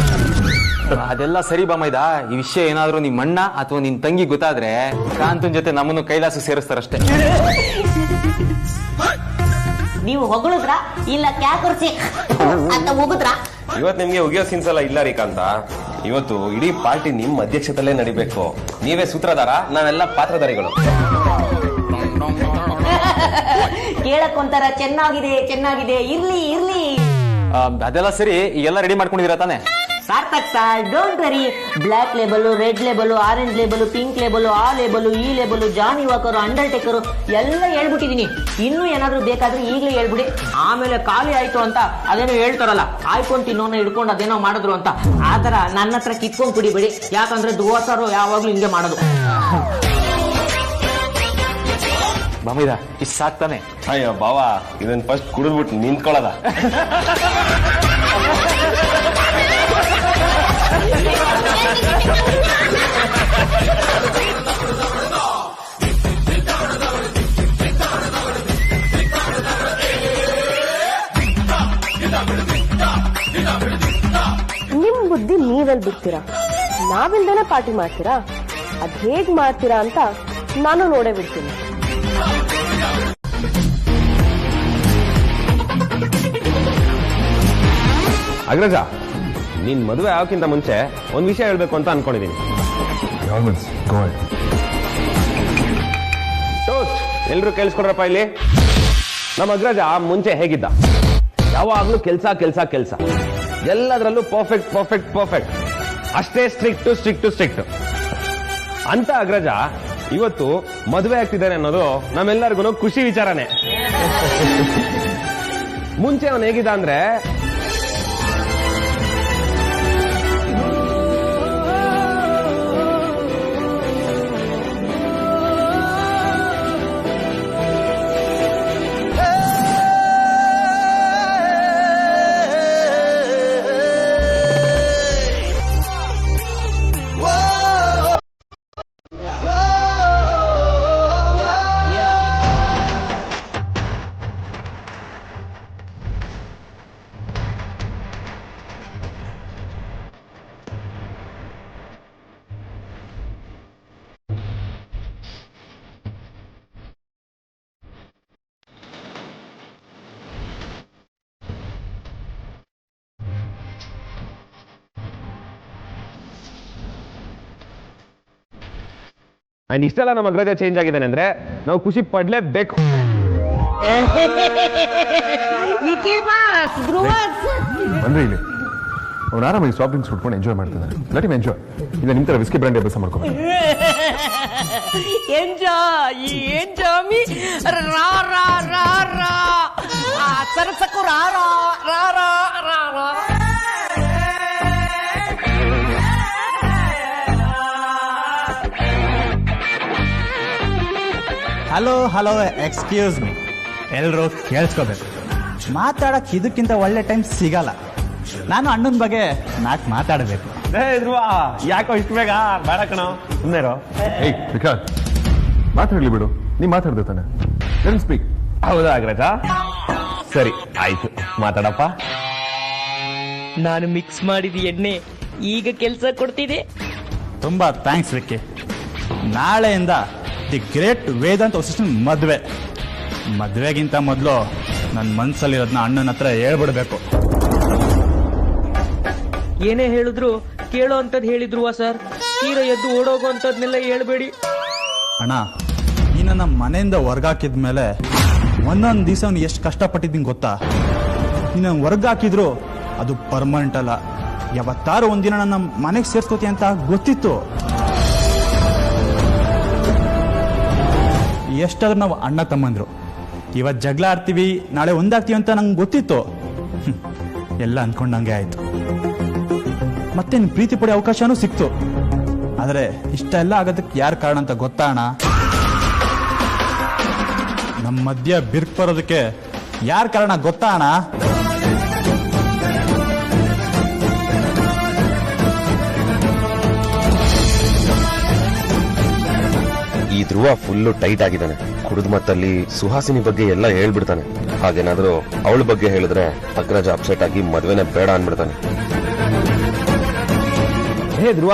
ಅದೆಲ್ಲ ಸರಿ ಬಾಮೈದ. ಈ ವಿಷಯ ಏನಾದ್ರು ನಿಮ್ ಅಣ್ಣ ಅಥವಾ ನಿನ್ ತಂಗಿ ಗೊತ್ತಾದ್ರೆ ಕಾಂತನ್ ಜೊತೆ ನಮ್ಮನ್ನು ಕೈಲಾಸ ಸೇರಿಸ್ತಾರಷ್ಟೇ. ನೀವು ಹೊಗಳಿದ್ರ ಇಲ್ಲ ಕ್ಯಾಕರ್ಸಿ ಅಂತ ಹೋಗುದ್ರ? ಇವತ್ತು ನಿಮ್ಗೆ ಉಗಿಯೋ ಸೀನ್ಸ್ ಎಲ್ಲ ಇಲ್ಲ ರೀ ಕಾಂತ. ಇವತ್ತು ಇಡೀ ಪಾರ್ಟಿ ನಿಮ್ ಅಧ್ಯಕ್ಷತೆಯಲ್ಲೇ ನಡಿಬೇಕು. ನೀವೇ ಸೂತ್ರಧಾರ, ನಾವೆಲ್ಲ ಪಾತ್ರಧಾರಿಗಳು. ಕೇಳಕ್ ಒಂಥರ ಚೆನ್ನಾಗಿದೆ ಚೆನ್ನಾಗಿದೆ, ಇರ್ಲಿ ಇರ್ಲಿ. ಅದೆಲ್ಲ ಸರಿ, ಈಗೆಲ್ಲ ರೆಡಿ ಮಾಡ್ಕೊಂಡಿದ್ದೀರಾ ತಾನೆ? Sarthak sir, don't worry. Black label, red label, orange label, pink label, ಆ ಲೇಬಲ್, ಈ ಲೇಬಲ್, ಜಾನಿ ವಾಕರ್, ಅಂಡರ್ಟೇಕರ್ ಎಲ್ಲ ಹೇಳ್ಬಿಟ್ಟಿದೀನಿ. ಇನ್ನೂ ಏನಾದ್ರು ಬೇಕಾದ್ರೆ ಈಗಲೇ ಹೇಳ್ಬಿಡಿ. ಆಮೇಲೆ ಖಾಲಿ ಆಯ್ತು ಅಂತ ಅದೇನೋ ಹೇಳ್ತಾರಲ್ಲ, ಆಯ್ಕೊಂಡು ತಿನ್ನೋನ ಹಿಡ್ಕೊಂಡು ಅದೇನೋ ಮಾಡಿದ್ರು ಅಂತ, ಆತರ ನನ್ನ ಹತ್ರ ಕಿತ್ಕೊಂಡ್ ಕುಡಿಬೇಡಿ. ಯಾಕಂದ್ರೆ ದೋಸರು ಯಾವಾಗ್ಲೂ ಹಿಂಗೆ ಮಾಡೋದು. ಬಾಮೈದ, ಇಷ್ಟ ಸಾಕ್ತಾನೆ? ಅಯ್ಯೋ ಬಾವಾ, ಇದನ್ನ ಫಸ್ಟ್ ಕುಡಿದ್ಬಿಟ್ಟು ನಿಂತ್ಕೊಳ್ಳೋದ. ನಿಮ್ ಬುದ್ಧಿ ನೀವೆಲ್ಲಿ ಬಿಡ್ತೀರಾ? ನಾವಿಲ್ದೇನೆ ಪಾರ್ಟಿ ಮಾಡ್ತೀರಾ? ಅದ್ ಹೇಗ್ ಮಾಡ್ತೀರಾ ಅಂತ ನಾನು ನೋಡೇ ಬಿಡ್ತೀನಿ. ಅಗ್ರಜ, ನೀನ್ ಮದುವೆ ಆಗೋಕ್ಕಿಂತ ಮುಂಚೆ ಒಂದ್ ವಿಷಯ ಹೇಳ್ಬೇಕು ಅಂತ ಅನ್ಕೊಂಡಿದೀನಿ. ಎಲ್ರು ಕೇಳಿಸ್ಕೊಡ್ರಪ್ಪ ಇಲ್ಲಿ. ನಮ್ಮ ಅಗ್ರಜ ಮುಂಚೆ ಹೇಗಿದ್ದ? ಯಾವಾಗ್ಲೂ ಕೆಲ್ಸ ಕೆಲ್ಸ ಕೆಲ್ಸ, ಎಲ್ಲದರಲ್ಲೂ ಪರ್ಫೆಕ್ಟ್ ಪರ್ಫೆಕ್ಟ್ ಪರ್ಫೆಕ್ಟ್, ಅಷ್ಟೇ ಸ್ಟ್ರಿಕ್ಟ್ ಸ್ಟ್ರಿಕ್ಟ್ ಸ್ಟ್ರಿಕ್ಟ್ ಅಂತ ಅಗ್ರಜ ಇವತ್ತು ಮದುವೆ ಆಗ್ತಿದ್ದಾನೆ ಅನ್ನೋದು ನಮ್ಮೆಲ್ಲರಿಗೂ ಖುಷಿ ವಿಚಾರನೆ. ಮುಂಚೆ ಅವನು ಹೇಗಿದ್ದ ಅಂದ್ರೆ ಇಷ್ಟೆಲ್ಲ ನಮ್ಮ ಅಗ್ರಜ ಚೇಂಜ್ ಆಗಿದ್ದಾನೆ ಅಂದ್ರೆ ನಾವು ಖುಷಿ ಪಡ್ಲೇಬೇಕು. ಅಂದ್ರೆ ಇಲ್ಲಿ ಅವ್ನು ಆರಾಮಾಗಿ ಸಾಫ್ಟ್ ಡ್ರಿಂಕ್ಸ್ ಕುಡ್ಕೊಂಡು ಎಂಜಾಯ್ ಮಾಡ್ತಿದ್ದಾನೆ. Let him enjoy. ಈಗ ನಿಮ್ ತರ ವಿಸ್ಕಿ ಬ್ರಾಂಡ್ ಅಭ್ಯಾಸ ಮಾಡ್ಕೋಬೇಕು. ಎಂಜಾಮಿ ರಾ ರಾ ರಾ ರಾ ಸರಸಕು ರಾ ರಾ ರಾ ರಾ ರಾ ರಾ. ಹಲೋ ಎಕ್ಸ್ಕ್ಯೂಸ್ ಮೀ, ಎಲ್ಲರೂ ಕೇಳಿಸ್ಕೋಬೇಕು. ಮಾತಾಡಕ್ ಇದಕ್ಕಿಂತ ಒಳ್ಳೆ ಟೈಮ್ ಸಿಗಲ್ಲ. ನಾನು ಅಣ್ಣನ ಬಗ್ಗೆ ಮಾತಾಡಬೇಕು. ಯಾಕೋ ಇಷ್ಟು ಬೇಗ ಬೇಡ ಕಣ, ಸುಮ್ಮನೆ ವಿಕಾಸ್ ಮಾತಾಡ್ಲಿ ಬಿಡು. ನೀ ಮಾತಾಡ್ದೆ ತಾನೆ, ಲೆಟ್ ಸ್ಪೀಕ್. ಹೌದಾ ಅಗ್ರಜ? ಸರಿ ಆಯ್ತು, ಮಾತಾಡಪ್ಪ. ನಾನು ಮಿಕ್ಸ್ ಮಾಡಿದ ಎಣ್ಣೆ ಈಗ ಕೆಲಸ ಕೊಡ್ತಿದೆ. ತುಂಬಾ ಥ್ಯಾಂಕ್ಸ್ ವಿಕ್ಕಿ. ನಾಳೆಯಿಂದ ದಿ ಗ್ರೇಟ್ ವೇದಾಂತ್ ವಸಿಷ್ಠನ್ ಮದ್ವೆಗಿಂತ ಮೊದಲು ನನ್ನ ಮನ್ಸಲ್ಲಿರೋದನ್ನ ಅಣ್ಣನ ಹತ್ರ ಹೇಳ್ಬಿಡ್ಬೇಕು. ಏನೇ ಹೇಳಿದ್ರು ಕೇಳೋ ಅಂತದ್ ಹೇಳಿದ್ರು ಸರ್. ತೀರ ಎದ್ದು ಓಡೋಗೋ ಅಂತದ್ನೆಲ್ಲ ಹೇಳ್ಬೇಡಿ ಅಣ್ಣ. ಈ ನನ್ನ ಮನೆಯಿಂದ ಹೊರ್ಗಾಕಿದ್ಮೇಲೆ ಒಂದೊಂದು ದಿವಸ ಅವ್ನು ಎಷ್ಟು ಕಷ್ಟಪಟ್ಟಿದ್ದೀನಿ ಗೊತ್ತಾ? ನೀನು ಹೊರ್ಗಾಕಿದ್ರು ಅದು ಪರ್ಮನೆಂಟ್ ಅಲ್ಲ. ಯಾವತ್ತಾರು ಒಂದಿನ ನನ್ನ ಮನೆಗೆ ಸೇರ್ಸ್ಕೋತಿ ಅಂತ ಗೊತ್ತಿತ್ತು. ಎಷ್ಟಾದ್ರೂ ನಾವು ಅಣ್ಣ ತಮ್ಮಂದ್ರು. ಇವತ್ತು ಜಗಳ ಆಡ್ತೀವಿ, ನಾಳೆ ಒಂದಾಗ್ತೀವಿ ಅಂತ ನಂಗೆ ಗೊತ್ತಿತ್ತು. ಎಲ್ಲ ಅನ್ಕೊಂಡಂಗೆ ಆಯ್ತು. ಮತ್ತೆ ನಿನ್ ಪ್ರೀತಿ ಪಡೆಯೋ ಅವಕಾಶನೂ ಸಿಕ್ತು. ಆದ್ರೆ ಇಷ್ಟೆಲ್ಲ ಆಗೋದಕ್ಕೆ ಯಾರು ಕಾರಣ ಅಂತ ಗೊತ್ತಾ ಅಣ್ಣ? ನಮ್ಮ ಮಧ್ಯ ಬಿರ್ಕ್ ಬರೋದಕ್ಕೆ ಯಾರು ಕಾರಣ ಗೊತ್ತಾ ಅಣ್ಣ? ಈ ಧ್ರುವ ಫುಲ್ಲು ಟೈಟ್ ಆಗಿದ್ದಾನೆ. ಕುಡಿದ ಮತ್ತಲ್ಲಿ ಸುಹಾಸಿನಿ ಬಗ್ಗೆ ಎಲ್ಲ ಹೇಳ್ಬಿಡ್ತಾನೆ. ಹಾಗೇನಾದ್ರೂ ಅವಳ ಬಗ್ಗೆ ಹೇಳಿದ್ರೆ ಅಗ್ರಜ ಅಪ್ಸೆಟ್ ಆಗಿ ಮದ್ವೆನೆ ಬೇಡ ಅನ್ಬಿಡ್ತಾನೆ. ಹೇ ಧ್ರುವ,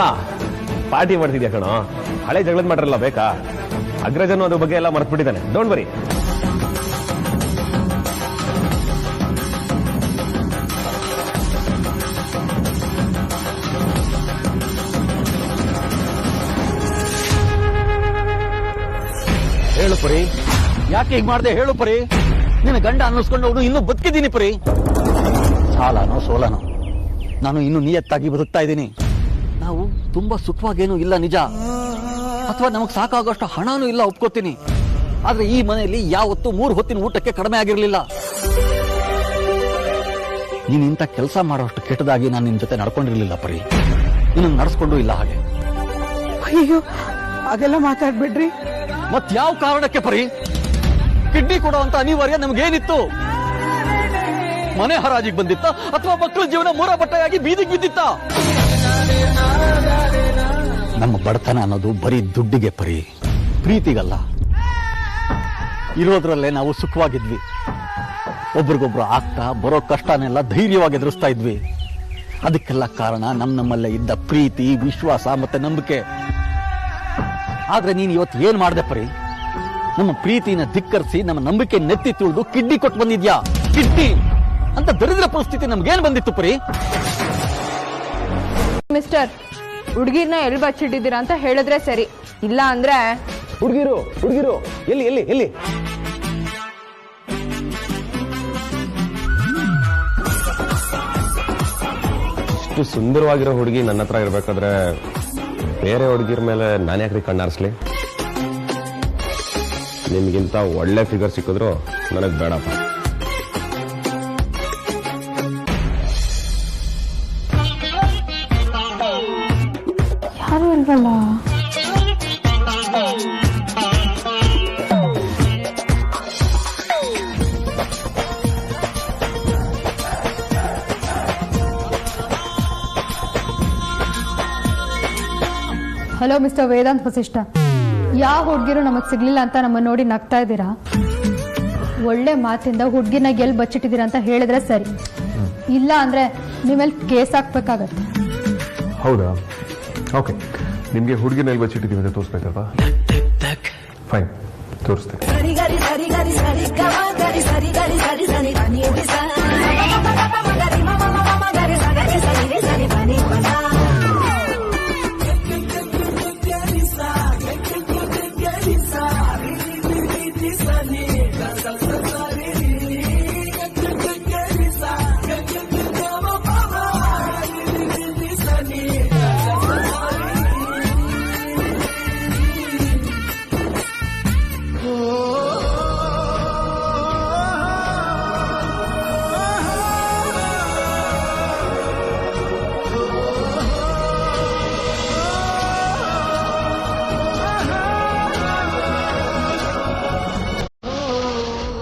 ಪಾರ್ಟಿ ಮಾಡ್ತಿದ್ಯಾ ಕಣೋ? ಹಳೆ ಜಗಳದ ಮಾಡ್ರಲ್ಲ ಬೇಕಾ? ಅಗ್ರಜನು ಅದ್ರ ಬಗ್ಗೆ ಎಲ್ಲ ಮರ್ತ್ಬಿಟ್ಟಿದ್ದಾನೆ. Don't worry. ಹೇಳು ಪರಿ, ಯಾಕೆ ಹೀಗೆ ಮಾಡ್ದೆ ಹೇಳು ಪರಿ. ನಿನ್ನ ಗಂಡ ಅನ್ನಿಸ್ಕೊಂಡು ಅವನು ಇನ್ನೂ ಬದುಕಿದ್ದೀನಿ ಪರಿ. ಸಾಲನೋ ಸೋಲನೋ, ನಾನು ಇನ್ನು ನಿಯತ್ತಾಗಿ ಬದುಕ್ತಾ ಇದ್ದೀನಿ. ನಾವು ತುಂಬಾ ಸುಖವಾಗೇನೂ ಇಲ್ಲ ನಿಜ, ಅಥವಾ ನಮಗ್ ಸಾಕಾಗೋಷ್ಟು ಹಣನೂ ಇಲ್ಲ ಒಪ್ಕೋತೀನಿ. ಆದ್ರೆ ಈ ಮನೆಯಲ್ಲಿ ಯಾವತ್ತೂ 3 ಹೊತ್ತಿನ ಊಟಕ್ಕೆ ಕಡಿಮೆ ಆಗಿರ್ಲಿಲ್ಲ. ನೀನ್ ಇಂಥ ಕೆಲಸ ಮಾಡೋಷ್ಟು ಕೆಟ್ಟದಾಗಿ ನಾನು ನಿನ್ ಜೊತೆ ನಡ್ಕೊಂಡಿರ್ಲಿಲ್ಲ ಪರಿ. ನಿನ್ನ ನಡೆಸ್ಕೊಂಡು ಇಲ್ಲ ಹಾಗೆ. ಅಯ್ಯೋ, ಅದೆಲ್ಲ ಮಾತಾಡ್ಬಿಡ್ರಿ. ಮತ್ ಯಾವ ಕಾರಣಕ್ಕೆ ಪರಿ? ಕಿಡ್ನಿ ಕೊಡುವಂತ ಅನಿವಾರ್ಯ ನಮಗೇನಿತ್ತು? ಮನೆ ಹರಾಜಿಗೆ ಬಂದಿತ್ತ ಅಥವಾ ಮಕ್ಕಳ ಜೀವನ ಮೂರ ಬಟ್ಟೆಯಾಗಿ ಬೀದಿಗೆ ಬಿದ್ದಿತ್ತ? ನಮ್ಮ ಬಡತನ ಅನ್ನೋದು ಬರೀ ದುಡ್ಡಿಗೆ ಪರಿ, ಪ್ರೀತಿಗಲ್ಲ. ಇರೋದ್ರಲ್ಲೇ ನಾವು ಸುಖವಾಗಿದ್ವಿ. ಒಬ್ರಿಗೊಬ್ರು ಆಗ್ತಾ ಬರೋ ಕಷ್ಟನೆಲ್ಲ ಧೈರ್ಯವಾಗಿ ಎದುರಿಸ್ತಾ ಇದ್ವಿ. ಅದಕ್ಕೆಲ್ಲ ಕಾರಣ ನಮ್ಮಲ್ಲೇ ಇದ್ದ ಪ್ರೀತಿ, ವಿಶ್ವಾಸ ಮತ್ತೆ ನಂಬಿಕೆ. ಆದ್ರೆ ನೀನ್ ಇವತ್ತು ಏನ್ ಮಾಡ್ದೆ ಪರಿ? ನಮ್ಮ ಪ್ರೀತಿನ ಧಿಕ್ಕರಿಸಿ ನಮ್ಮ ನಂಬಿಕೆ ನೆತ್ತಿ ತುಳಿದು ಕಿಡ್ನಿ ಕೊಟ್ಟು ಬಂದಿದ್ಯಾ. ಕಿಡ್ನಿ ಅಂತ ದರಿದ್ರ ಪರಿಸ್ಥಿತಿ ನಮ್ಗೇನ್ ಬಂದಿತ್ತು ಪರಿ? ಮಿಸ್ಟರ್, ಹುಡುಗಿರ್ನ ಎಲ್ಲಿ ಬಚ್ಚಿಟ್ಟಿದ್ದೀರಾ ಅಂತ ಹೇಳಿದ್ರೆ ಸರಿ, ಇಲ್ಲ ಅಂದ್ರೆ ಹುಡುಗಿರು ಎಲ್ಲಿ ಎಲ್ಲಿ ಎಲ್ಲಿ? ಇಷ್ಟು ಸುಂದರವಾಗಿರೋ ಹುಡುಗಿ ನನ್ನ ಹತ್ರ ಇರ್ಬೇಕಾದ್ರೆ ಬೇರೆ ಹುಡುಗಿರ ಮೇಲೆ ನಾನು ಯಾಕ್ರಿ ಕಣ್ಣಾರಿಸ್ಲಿ? ನಿಮ್ಗಿಂತ ಒಳ್ಳೆ ಫಿಗರ್ ಸಿಕ್ಕಿದ್ರು ನನಗೆ ಬೇಡಪ್ಪ. ಯಾರು ಇಲ್ವಲ್ಲ. ಹಲೋ ಮಿಸ್ಟರ್ ವೇದಾಂತ್ ವಸಿಷ್ಠ, ಯಾವ ಹುಡುಗಿರು ನಮಗ್ ಸಿಗ್ಲಿಲ್ಲ ಅಂತ ನಮ್ಮ ನೋಡಿ ನಗ್ತಾ ಇದ್ದೀರಾ? ಒಳ್ಳೆ ಮಾತಿಂದ ಹುಡುಗಿನ ಗೆಲ್ ಬಚ್ಚಿಟ್ಟಿದ್ದೀರಾ ಅಂತ ಹೇಳಿದ್ರೆ ಸರಿ, ಇಲ್ಲ ಅಂದ್ರೆ ನೀವೆಲ್ಲಿ ಕೇಸ್ ಹಾಕ್ಬೇಕಾಗತ್ತೆ. ಹೌದಾ? ಓಕೆ, ನಿಮಗೆ ಹುಡುಗಿನ ಎಲ್ಲಿ ಬಚ್ಚಿಟ್ಟಿದ್ದೀವಿ ಅಂತ ತೋರಿಸ್ಬೇಕಲ್ವಾ? ಫೈನ್, ತೋರಿಸ್ತೇನೆ.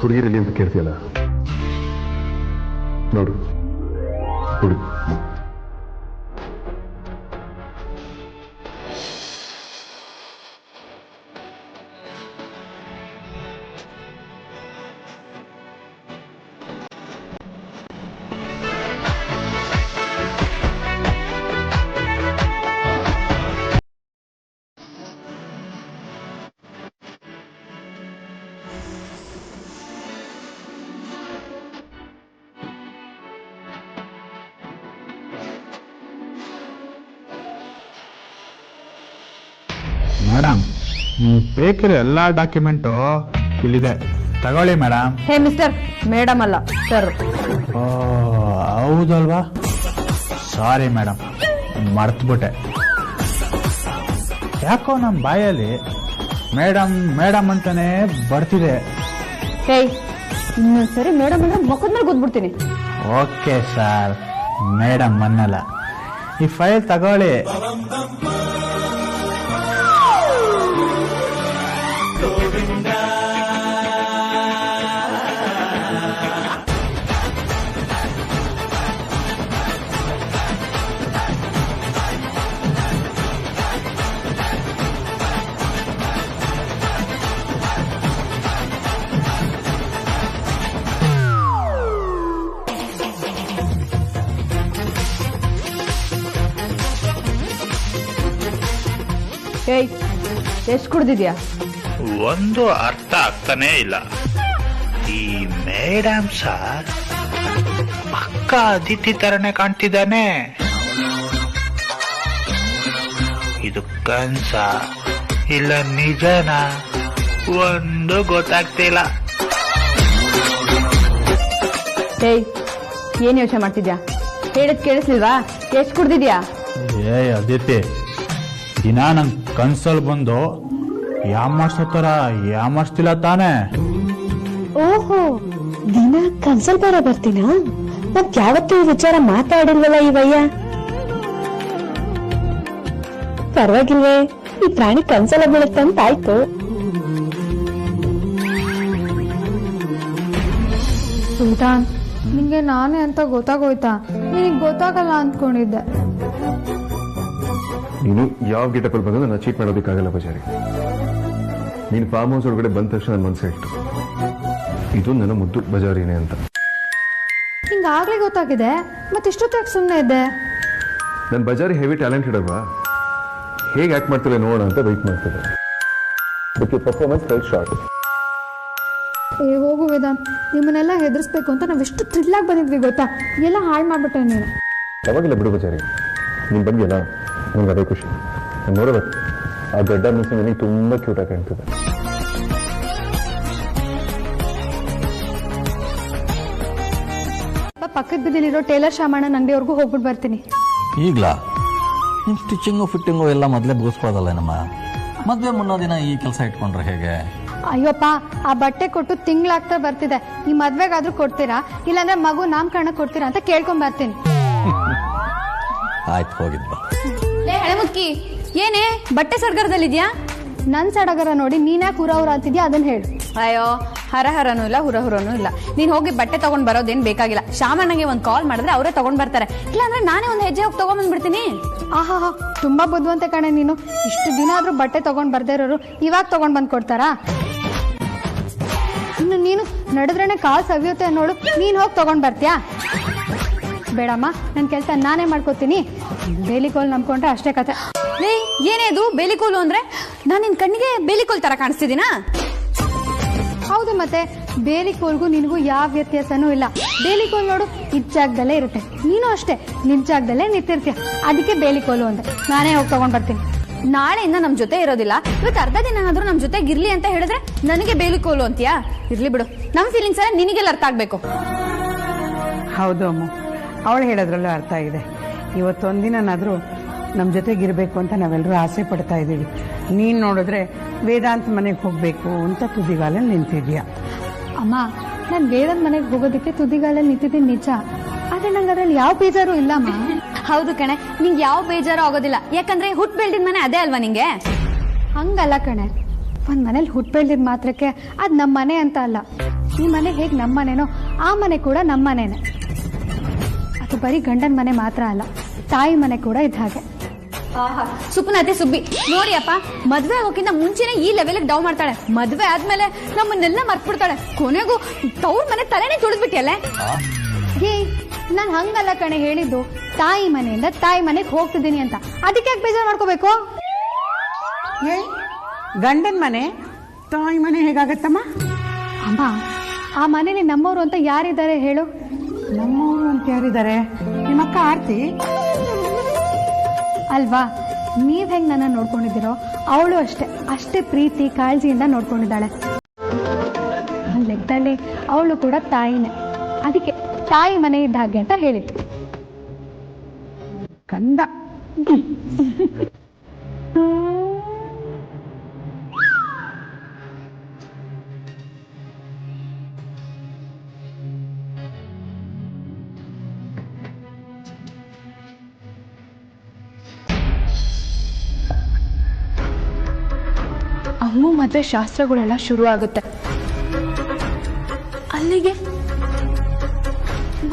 ಹುಡುಗಿರಲ್ಲಿ ಅಂತ ಕೇಳ್ತೀಯಲ್ಲ, ನೋಡು ಹುಡುಗಿ. ಮೇಡಮ್, ಬೇಕಿರೋ ಎಲ್ಲ ಡಾಕ್ಯುಮೆಂಟು ಇಲ್ಲಿದೆ, ತಗೊಳ್ಳಿ ಮೇಡಮ್. ಹೇ ಮಿಸ್ಟರ್, ಮೇಡಮ್ ಅಲ್ಲ ಸರ್. ಹೌದಲ್ವಾ? ಸಾರಿ ಮೇಡಮ್, ಮರ್ತ್ಬಿಟ್ಟೆ. ಯಾಕೋ ನಮ್ಮ ಬಾಯಲ್ಲಿ ಮೇಡಮ್ ಮೇಡಮ್ ಅಂತಾನೆ ಬರ್ತಿದೆ. ಹೇ, ಇನ್ನೊಂದ್ಸರಿ ಮೇಡಮ್ ಅಂದ್ರೆ ಮುಖದ ಮೇಲೆ ಕೂತ್ಬಿಡ್ತೀನಿ. ಓಕೆ ಸರ್, ಮೇಡಮ್ ಅನ್ನಲ್ಲ. ಈ ಫೈಲ್ ತಗೊಳ್ಳಿ. ಎಷ್ಟು ಕುಡ್ದಿದ್ಯಾ? ಒಂದು ಅರ್ಥ ಆಗ್ತಾನೆ ಇಲ್ಲ. ಈ ಮೇಡಮ್ ಸರ್ ಪಕ್ಕ ಅದಿತಿ ತರನೇ ಕಾಣ್ತಿದ್ದಾನೆ. ಇದು ಕನ್ಸ ಇಲ್ಲ ನಿಜನ ಒಂದು ಗೊತ್ತಾಗ್ತಿಲ್ಲ. ಏನ್ ಯೋಚನೆ ಮಾಡ್ತಿದ್ಯಾ? ಹೇಳಿದ್ ಕೇಳಿಸ್ಲಿಲ್ವಾ? ಎಷ್ಟು ಕುಡ್ದಿದ್ಯಾ? ಅದಿತಿ, ದಿನ ನಂಗೆ ಕನ್ಸಲ್ ಬಂದು ಯಾಮಾರ್ಸೋ ತರ ಯಾಮಾರ್ಸ್ತಿಲ್ಲ ತಾನೆ? ಓಹೋ, ದಿನ ಕನ್ಸಲ್ ಬರ ಬರ್ತೀನ? ಮತ್ ಯಾವತ್ತೂ ಈ ವಿಚಾರ ಮಾತಾಡಿಲ್ವಲ್ಲ ಇವಯ್ಯ. ಪರವಾಗಿಲ್ವೇ, ಈ ಪ್ರಾಣಿ ಕನ್ಸಲ ಬೀಳುತ್ತಂತ ಆಯ್ತು. ಸುಲ್ತಾನ್, ನಿಂಗೆ ನಾನೇ ಅಂತ ಗೊತ್ತಾಗೋಯ್ತಾ? ನಿನಗ್ ಗೊತ್ತಾಗಲ್ಲ ಅಂದ್ಕೊಂಡಿದ್ದೆ. ನೀನು ಯಾವ ಗೆಟಪಲ್ಲಿ ಬಂದು ನನ್ನ ಚೀಟ್ ಮಾಡೋದಕ್ಕಾಗಲ್ಲ ಬಜಾರಿ. ನೀನು ಫಾರ್ಮ್ ಹೌಸ್ ಒಳಗಡೆ ಬಂದ ತಕ್ಷಣ ನನ್ನ ಮನಸ್ಸು ಇಟ್ಟು ಇದು ನನ್ನ ಮುದ್ದು ಬಜಾರಿನೇ ಅಂತ. ಹಿಂಗಾಗ್ಲೇ ಗೊತ್ತಾಗಿದೆ, ಮತ್ತೆ ಇಷ್ಟೊತ್ತಾಗಿ ಸುಮ್ಮನೆ ಇದ್ದೆ. ನನ್ನ ಬಜಾರಿ ಹೆವಿ ಟ್ಯಾಲೆಂಟೆಡ್ ಅಲ್ವಾ? ಹೇಗೆ ಆಕ್ಟ್ ಮಾಡ್ತಿಲ್ಲ ನೋಡೋಣ ಅಂತ ವೆಯ್ಟ್ ಮಾಡ್ತಿದ್ದೆ. But your performance fell short. ಹೋಗು ವೇದಾಂತ್, ನಿಮ್ಮನ್ನೆಲ್ಲ ಹೆದರ್ಸ್ಬೇಕು ಅಂತ ನಾವೆಷ್ಟು ಥ್ರಿಲ್ಲಾಗಿ ಬಂದಿದ್ವಿ ಗೊತ್ತಾ? ಎಲ್ಲ ಹಾಳು ಮಾಡ್ಬಿಟ್ಟೆ ನೀನು. ಯಾವಾಗಿಲ್ಲ ಬಿಡು ಬಜಾರಿ, ನೀನು ಬಂದಿಯಲ್ಲ ನನಗೆ ಅದೇ ಖುಷಿ. ನಾನು ನೋಡಬೇಕು ಆ ಗಡ್ಡ ಮೀಸೆ ನನಗೆ ತುಂಬ ಕ್ಯೂಟಾಗಿ ಕಾಣ್ತಿದೆ. ಪಕ್ಕದ ಬದಿಲಿರೋ ಟೇಲರ್ ಶಾಮಣ್ಣನ ಅಂಗಡಿವರೆಗೂ ಹೋಗ್ಬಿಟ್ಟು ಬರ್ತೀನಿ. ಈಗ್ಲಾ? ನಿಮ್ ಸ್ಟಿಚಿಂಗು ಫಿಟ್ಟಿಂಗು ಎಲ್ಲ ಮೊದಲೇ ಬೋಸ್ಕೊಳ್ಳೋದಲ್ಲ ನಮ್ಮ ಮದುವೆ ಮುನ್ನೋ ದಿನ ಈ ಕೆಲಸ ಇಟ್ಕೊಂಡ್ರೆ ಹೇಗೆ? ಅಯ್ಯಪ್ಪ, ಆ ಬಟ್ಟೆ ಕೊಟ್ಟು ತಿಂಗಳಾಗ್ತಾ ಬರ್ತಿದೆ. ಈ ಮದ್ವೆಗಾದ್ರೂ ಕೊಡ್ತೀರಾ, ಇಲ್ಲಾಂದ್ರೆ ಮಗು ನಾಮಕರಣ ಕೊಡ್ತೀರಾ ಅಂತ ಕೇಳ್ಕೊಂಡ್ ಬರ್ತೀನಿ. ಆಯ್ತು, ಹೋಗಿದ್ಬಾ. ಹಳೆ ಮುಕ್ಕಿ, ಏನೇ ಬಟ್ಟೆ ಸರ್ಗರದಲ್ಲಿದ್ಯಾ? ನನ್ ಸಡಗರ ನೋಡಿ ನೀನ್ಯಾಕೆ ಹುರ ಅಂತಿದ್ಯಾ, ಅದನ್ನ ಹೇಳು. ಅಯ್ಯೋ, ಹರಹರನೂ ಇಲ್ಲ, ಹುರಹುರನೂ ಇಲ್ಲ. ನೀನ್ ಹೋಗಿ ಬಟ್ಟೆ ತಗೊಂಡ್ ಬರೋದೇನ್ ಬೇಕಾಗಿಲ್ಲ. ಶಾಮಣ್ಣಗೆ ಒಂದ್ ಕಾಲ್ ಮಾಡಿದ್ರೆ ಅವರೇ ತಗೊಂಡ್ ಬರ್ತಾರೆ. ಇಲ್ಲಾಂದ್ರೆ ನಾನೇ ಒಂದ್ ಹೆಜ್ಜೆ ಹೋಗಿ ತಗೊಂಡ್ಬಂದ್ಬಿಡ್ತೀನಿ. ಆಹಾ, ತುಂಬಾ ಬುದ್ಧಿವಂತೆ ಕಣೆ ನೀನು. ಇಷ್ಟು ದಿನ ಆದ್ರೂ ಬಟ್ಟೆ ತಗೊಂಡ್ ಬರ್ದೇ ಇರೋರು ಇವಾಗ ತಗೊಂಡ್ ಬಂದ್ ಕೊಡ್ತಾರಾ? ಇನ್ನು ನೀನು ನಡೆದ್ರೇನೆ ಕಾಲ್ ಸವಿಯುತ್ತೆ ನೋಡು, ನೀನ್ ಹೋಗಿ ತಗೊಂಡ್ ಬರ್ತೀಯಾ? ಬೇಡಮ್ಮ, ನನ್ ಕೆಲ್ಸ ನಾನೇ ಮಾಡ್ಕೋತೀನಿ. ಬೇಲಿಕೋಲ್ ನಂಬ್ಕೊಂಡ್ರೆ ಅಷ್ಟೇ ಕತೆ. ಏನೇ ಅದು ಬೇಲಿಕೋಲು ಅಂದ್ರೆ? ನಾನ್ ನಿನ್ ಕಣ್ಣಿಗೆ ಬೇಲಿಕೋಲ್ ತರ ಕಾಣಿಸ್ತಿದ್ದೀನಾ? ಹೌದು, ಮತ್ತೆ ಬೇಲಿಕೋಲ್ಗೂ ನಿನಗೂ ಯಾವ ವ್ಯತ್ಯಾಸನೂ ಇಲ್ಲ. ಬೇಲಿಕೋಲ್ ನೋಡು ಇದ್ ಜಾಗದಲ್ಲೇ ಇರುತ್ತೆ, ನೀನು ಅಷ್ಟೇ ನಿನ್ ಜಾಗದಲ್ಲೇ ನಿಂತಿರ್ತೀಯ. ಅದಕ್ಕೆ ಬೇಲಿಕೋಲು ಅಂದೆ. ನಾನೇ ಹೋಗಿ ತಗೊಂಡ್ ಬರ್ತೀನಿ. ನಾಳೆಯಿಂದ ನಮ್ ಜೊತೆ ಇರೋದಿಲ್ಲ, ಇವತ್ತು ಅರ್ಧ ದಿನ ಆದ್ರೂ ನಮ್ ಜೊತೆ ಇರ್ಲಿ ಅಂತ ಹೇಳಿದ್ರೆ ನನಗೆ ಬೇಲಿಕೋಲು ಅಂತೀಯಾ? ಇರ್ಲಿ ಬಿಡು, ನಮ್ ಫೀಲಿಂಗ್ಸ್ ಎಲ್ಲ ನಿನಗೆಲ್ಲ ಅರ್ಥ ಆಗ್ಬೇಕು. ಹೌದು ಅಮ್ಮ, ಅವಳು ಹೇಳೋದ್ರಲ್ಲೂ ಅರ್ಥ ಇದೆ. ಇವತ್ತೊಂದಿನಾದ್ರೂ ನಮ್ಮ ಜೊತೆಗಿರ್ಬೇಕು ಅಂತ ನಾವೆಲ್ಲರೂ ಆಸೆ ಪಡ್ತಾ ಇದ್ದೀವಿ. ನೀನ್ ನೋಡಿದ್ರೆ ವೇದಾಂತ್ ಮನೆಗೆ ಹೋಗ್ಬೇಕು ಅಂತ ತುದಿಗಾಲಲ್ಲಿ ನಿಂತಿದ್ಯಾ. ಅಮ್ಮ, ನಾನ್ ವೇದಾಂತ್ ಮನೆಗೆ ಹೋಗೋದಕ್ಕೆ ತುದಿಗಾಲಲ್ಲಿ ನಿಂತಿದ್ದೀನಿ ನಿಜ. ಆದ್ರೆ ನಂಗೆ ಅದ್ರಲ್ಲಿ ಯಾವ ಬೇಜಾರು ಇಲ್ಲಮ್ಮ. ಹೌದು ಕಣೆ, ನಿಂಗೆ ಯಾವ ಬೇಜಾರು ಆಗೋದಿಲ್ಲ. ಯಾಕಂದ್ರೆ ಹುಟ್ ಬೆಳ್ದಿದ್ ಮನೆ ಅದೇ ಅಲ್ವಾ ನಿಂಗೆ? ಹಂಗಲ್ಲ ಕಣೆ, ಒಂದ್ ಮನೇಲಿ ಹುಟ್ ಬೆಳ್ದಿದ್ ಮಾತ್ರಕ್ಕೆ ಅದ್ ನಮ್ ಮನೆ ಅಂತ ಅಲ್ಲ. ಈ ಮನೆ ಹೇಗ್ ನಮ್ ಮನೆನೋ ಆ ಮನೆ ಕೂಡ ನಮ್ ಮನೆನೆ. ಅದು ಬರೀ ಗಂಡನ ಮನೆ ಮಾತ್ರ ಅಲ್ಲ, ತಾಯಿ ಮನೆ ಕೂಡ ಇದ್ದ ಹಾಗೆ. ಸುಪ್ನತೆ ಸುಬ್ಬಿ ನೋಡಿ ಅಪ್ಪ, ಮದ್ವೆ ಆಗೋಕ್ಕಿಂತ ಮುಂಚೆನೆ ಈ ಲೆವೆಲ್ ಡೌನ್ ಮಾಡ್ತಾಳೆ. ಮದ್ವೆ ಆದ್ಮೇಲೆ ನಮ್ಮನ್ನೆಲ್ಲ ಮರ್ತ್ಬಿಡ್ತಾಳೆ. ಕೊನೆಗೂ ತವ್ರ ಮನೆ ತಲೆನೇ ತುಳಿದ್ಬಿಟ್ಟಿಯಲ್ಲೇ. ಏ, ನಾನ್ ಹಂಗಲ್ಲ ಕಣೆ ಹೇಳಿದ್ದು, ತಾಯಿ ಮನೆಯಿಂದ ತಾಯಿ ಮನೆಗೆ ಹೋಗ್ತಿದ್ದೀನಿ ಅಂತ. ಅದಕ್ಕೆ ಯಾಕೆ ಬೇಜಾರು ಮಾಡ್ಕೋಬೇಕು? ಗಂಡನ ಮನೆ ತಾಯಿ ಮನೆ ಹೇಗಾಗತ್ತಮ್ಮ? ಅಮ್ಮ, ಆ ಮನೇಲಿ ನಮ್ಮವರು ಅಂತ ಯಾರಿದ್ದಾರೆ ಹೇಳು? ನಮ್ಮವರು ಅಂತ ಯಾರಿದ್ದಾರೆ? ನಿಮ್ಮಕ್ಕ ಆರ್ತಿ ಅಲ್ವಾ? ನೀವ್ ಹೆಂಗ್ ನನ್ನ ನೋಡ್ಕೊಂಡಿದ್ದೀರೋ ಅವಳು ಅಷ್ಟೇ ಪ್ರೀತಿ ಕಾಳಜಿಯಿಂದ ನೋಡ್ಕೊಂಡಿದ್ದಾಳೆ. ಒಂದ್ ಲೆಕ್ಕದಲ್ಲಿ ಅವಳು ಕೂಡ ತಾಯಿನೇ. ಅದಕ್ಕೆ ತಾಯಿ ಮನೆ ಇದ್ದ ಹಾಗೆ ಅಂತ ಹೇಳಿದ್ದು. ಕಂದ ಅಮ್ಮು ಮದುವೆ ಶಾಸ್ತ್ರಗಳೆಲ್ಲ ಶುರು ಆಗುತ್ತೆ. ಅಲ್ಲಿಗೆ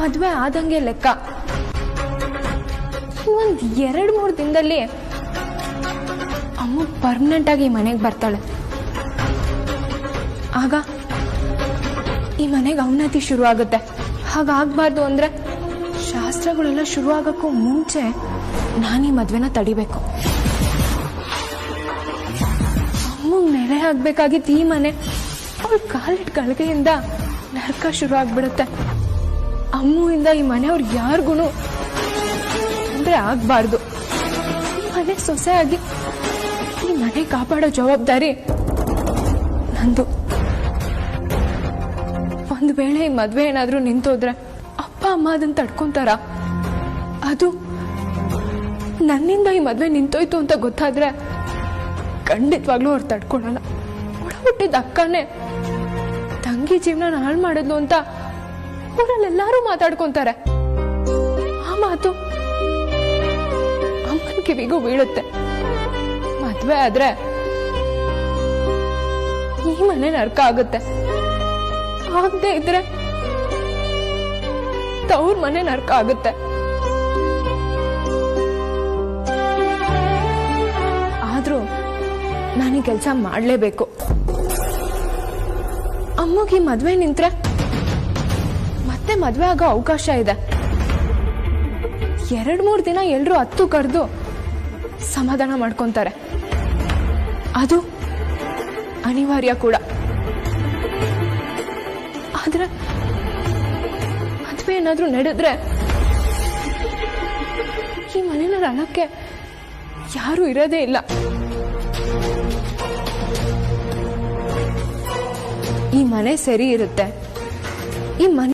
ಮದುವೆ ಆದಂಗೆ ಲೆಕ್ಕ. ಒಂದ್ 2-3 ದಿನದಲ್ಲಿ ಅಮ್ಮು ಪರ್ಮನೆಂಟ್ ಆಗಿ ಈ ಮನೆಗೆ ಬರ್ತಾಳೆ. ಆಗ ಈ ಮನೆಗೆ ಅವನತಿ ಶುರು ಆಗುತ್ತೆ. ಹಾಗಾಗ್ಬಾರ್ದು ಅಂದ್ರೆ ಶಾಸ್ತ್ರಗಳೆಲ್ಲ ಶುರು ಆಗಕ್ಕೂ ಮುಂಚೆ ನಾನೀ ಮದ್ವೆನ ತಡಿಬೇಕು. ಅಮ್ಮಂಗ್ ನೆರೆ ಆಗ್ಬೇಕಾಗಿತ್ತು ಈ ಮನೆ. ಅವಳ ಕಾಲಿಟ್ ಗಳಿಗೆಯಿಂದ ನರಕ ಶುರು ಆಗ್ಬಿಡುತ್ತೆ. ಅಮ್ಮುವಿಂದ ಈ ಮನೆಯವ್ರು ಯಾರಿಗೂ ಅಂದ್ರೆ ಆಗ್ಬಾರ್ದು. ಈ ಮನೆ ಸೊಸೆಯಾಗಿ ಈ ಮನೆ ಕಾಪಾಡೋ ಜವಾಬ್ದಾರಿ ನಂದು. ಒಂದು ವೇಳೆ ಈ ಮದ್ವೆ ಏನಾದ್ರೂ ನಿಂತೋದ್ರೆ ಅಪ್ಪ ಅಮ್ಮ ಅದನ್ನ ತಡ್ಕೊಂತಾರ? ಅದು ನನ್ನಿಂದ ಈ ಮದ್ವೆ ನಿಂತೋಯ್ತು ಅಂತ ಗೊತ್ತಾದ್ರೆ ಖಂಡಿತವಾಗ್ಲೂ ಅವ್ರು ತಡ್ಕೊಳಲ್ಲ. ಒಡ ಹುಟ್ಟಿದ ಅಕ್ಕನೇ ತಂಗಿ ಜೀವನ ಹಾಳು ಮಾಡಿದ್ಲು ಅಂತ ಊರಲ್ಲೆಲ್ಲಾರು ಮಾತಾಡ್ಕೊಂತಾರೆ. ಆ ಮಾತು ಅಮ್ಮನ ಕಿವಿಗೂ ಬೀಳುತ್ತೆ. ಮದ್ವೆ ಆದ್ರೆ ಈ ಮನೆ ನರಕ ಆಗುತ್ತೆ. ಆಗದೆ ಇದ್ರೆ ತವ್ರ ಮನೆ ನರಕ ಆಗುತ್ತೆ. ಆದ್ರೂ ನಾನು ಕೆಲಸ ಮಾಡ್ಲೇಬೇಕು. ಅಮ್ಮಗೆ ಮದ್ವೆ ನಿಂತ್ರೆ ಮತ್ತೆ ಮದ್ವೆ ಆಗೋ ಅವಕಾಶ ಇದೆ. 2-3 ದಿನ ಎಲ್ರು ಹತ್ತು ಕರೆದು ಸಮಾಧಾನ ಮಾಡ್ಕೊಂತಾರೆ. ಅದು ಅನಿವಾರ್ಯ ಕೂಡ. ಆದ್ರೆ ಮದ್ವೆ ಏನಾದ್ರೂ ನಡೆದ್ರೆ ಈ ಮನೆಯ ರಣಕ್ಕೆ ಯಾರು ಇರೋದೇ ಇಲ್ಲ. ಈ ಮನೆ ಸರಿ ಇರುತ್ತೆ. ಈ ಮನೆ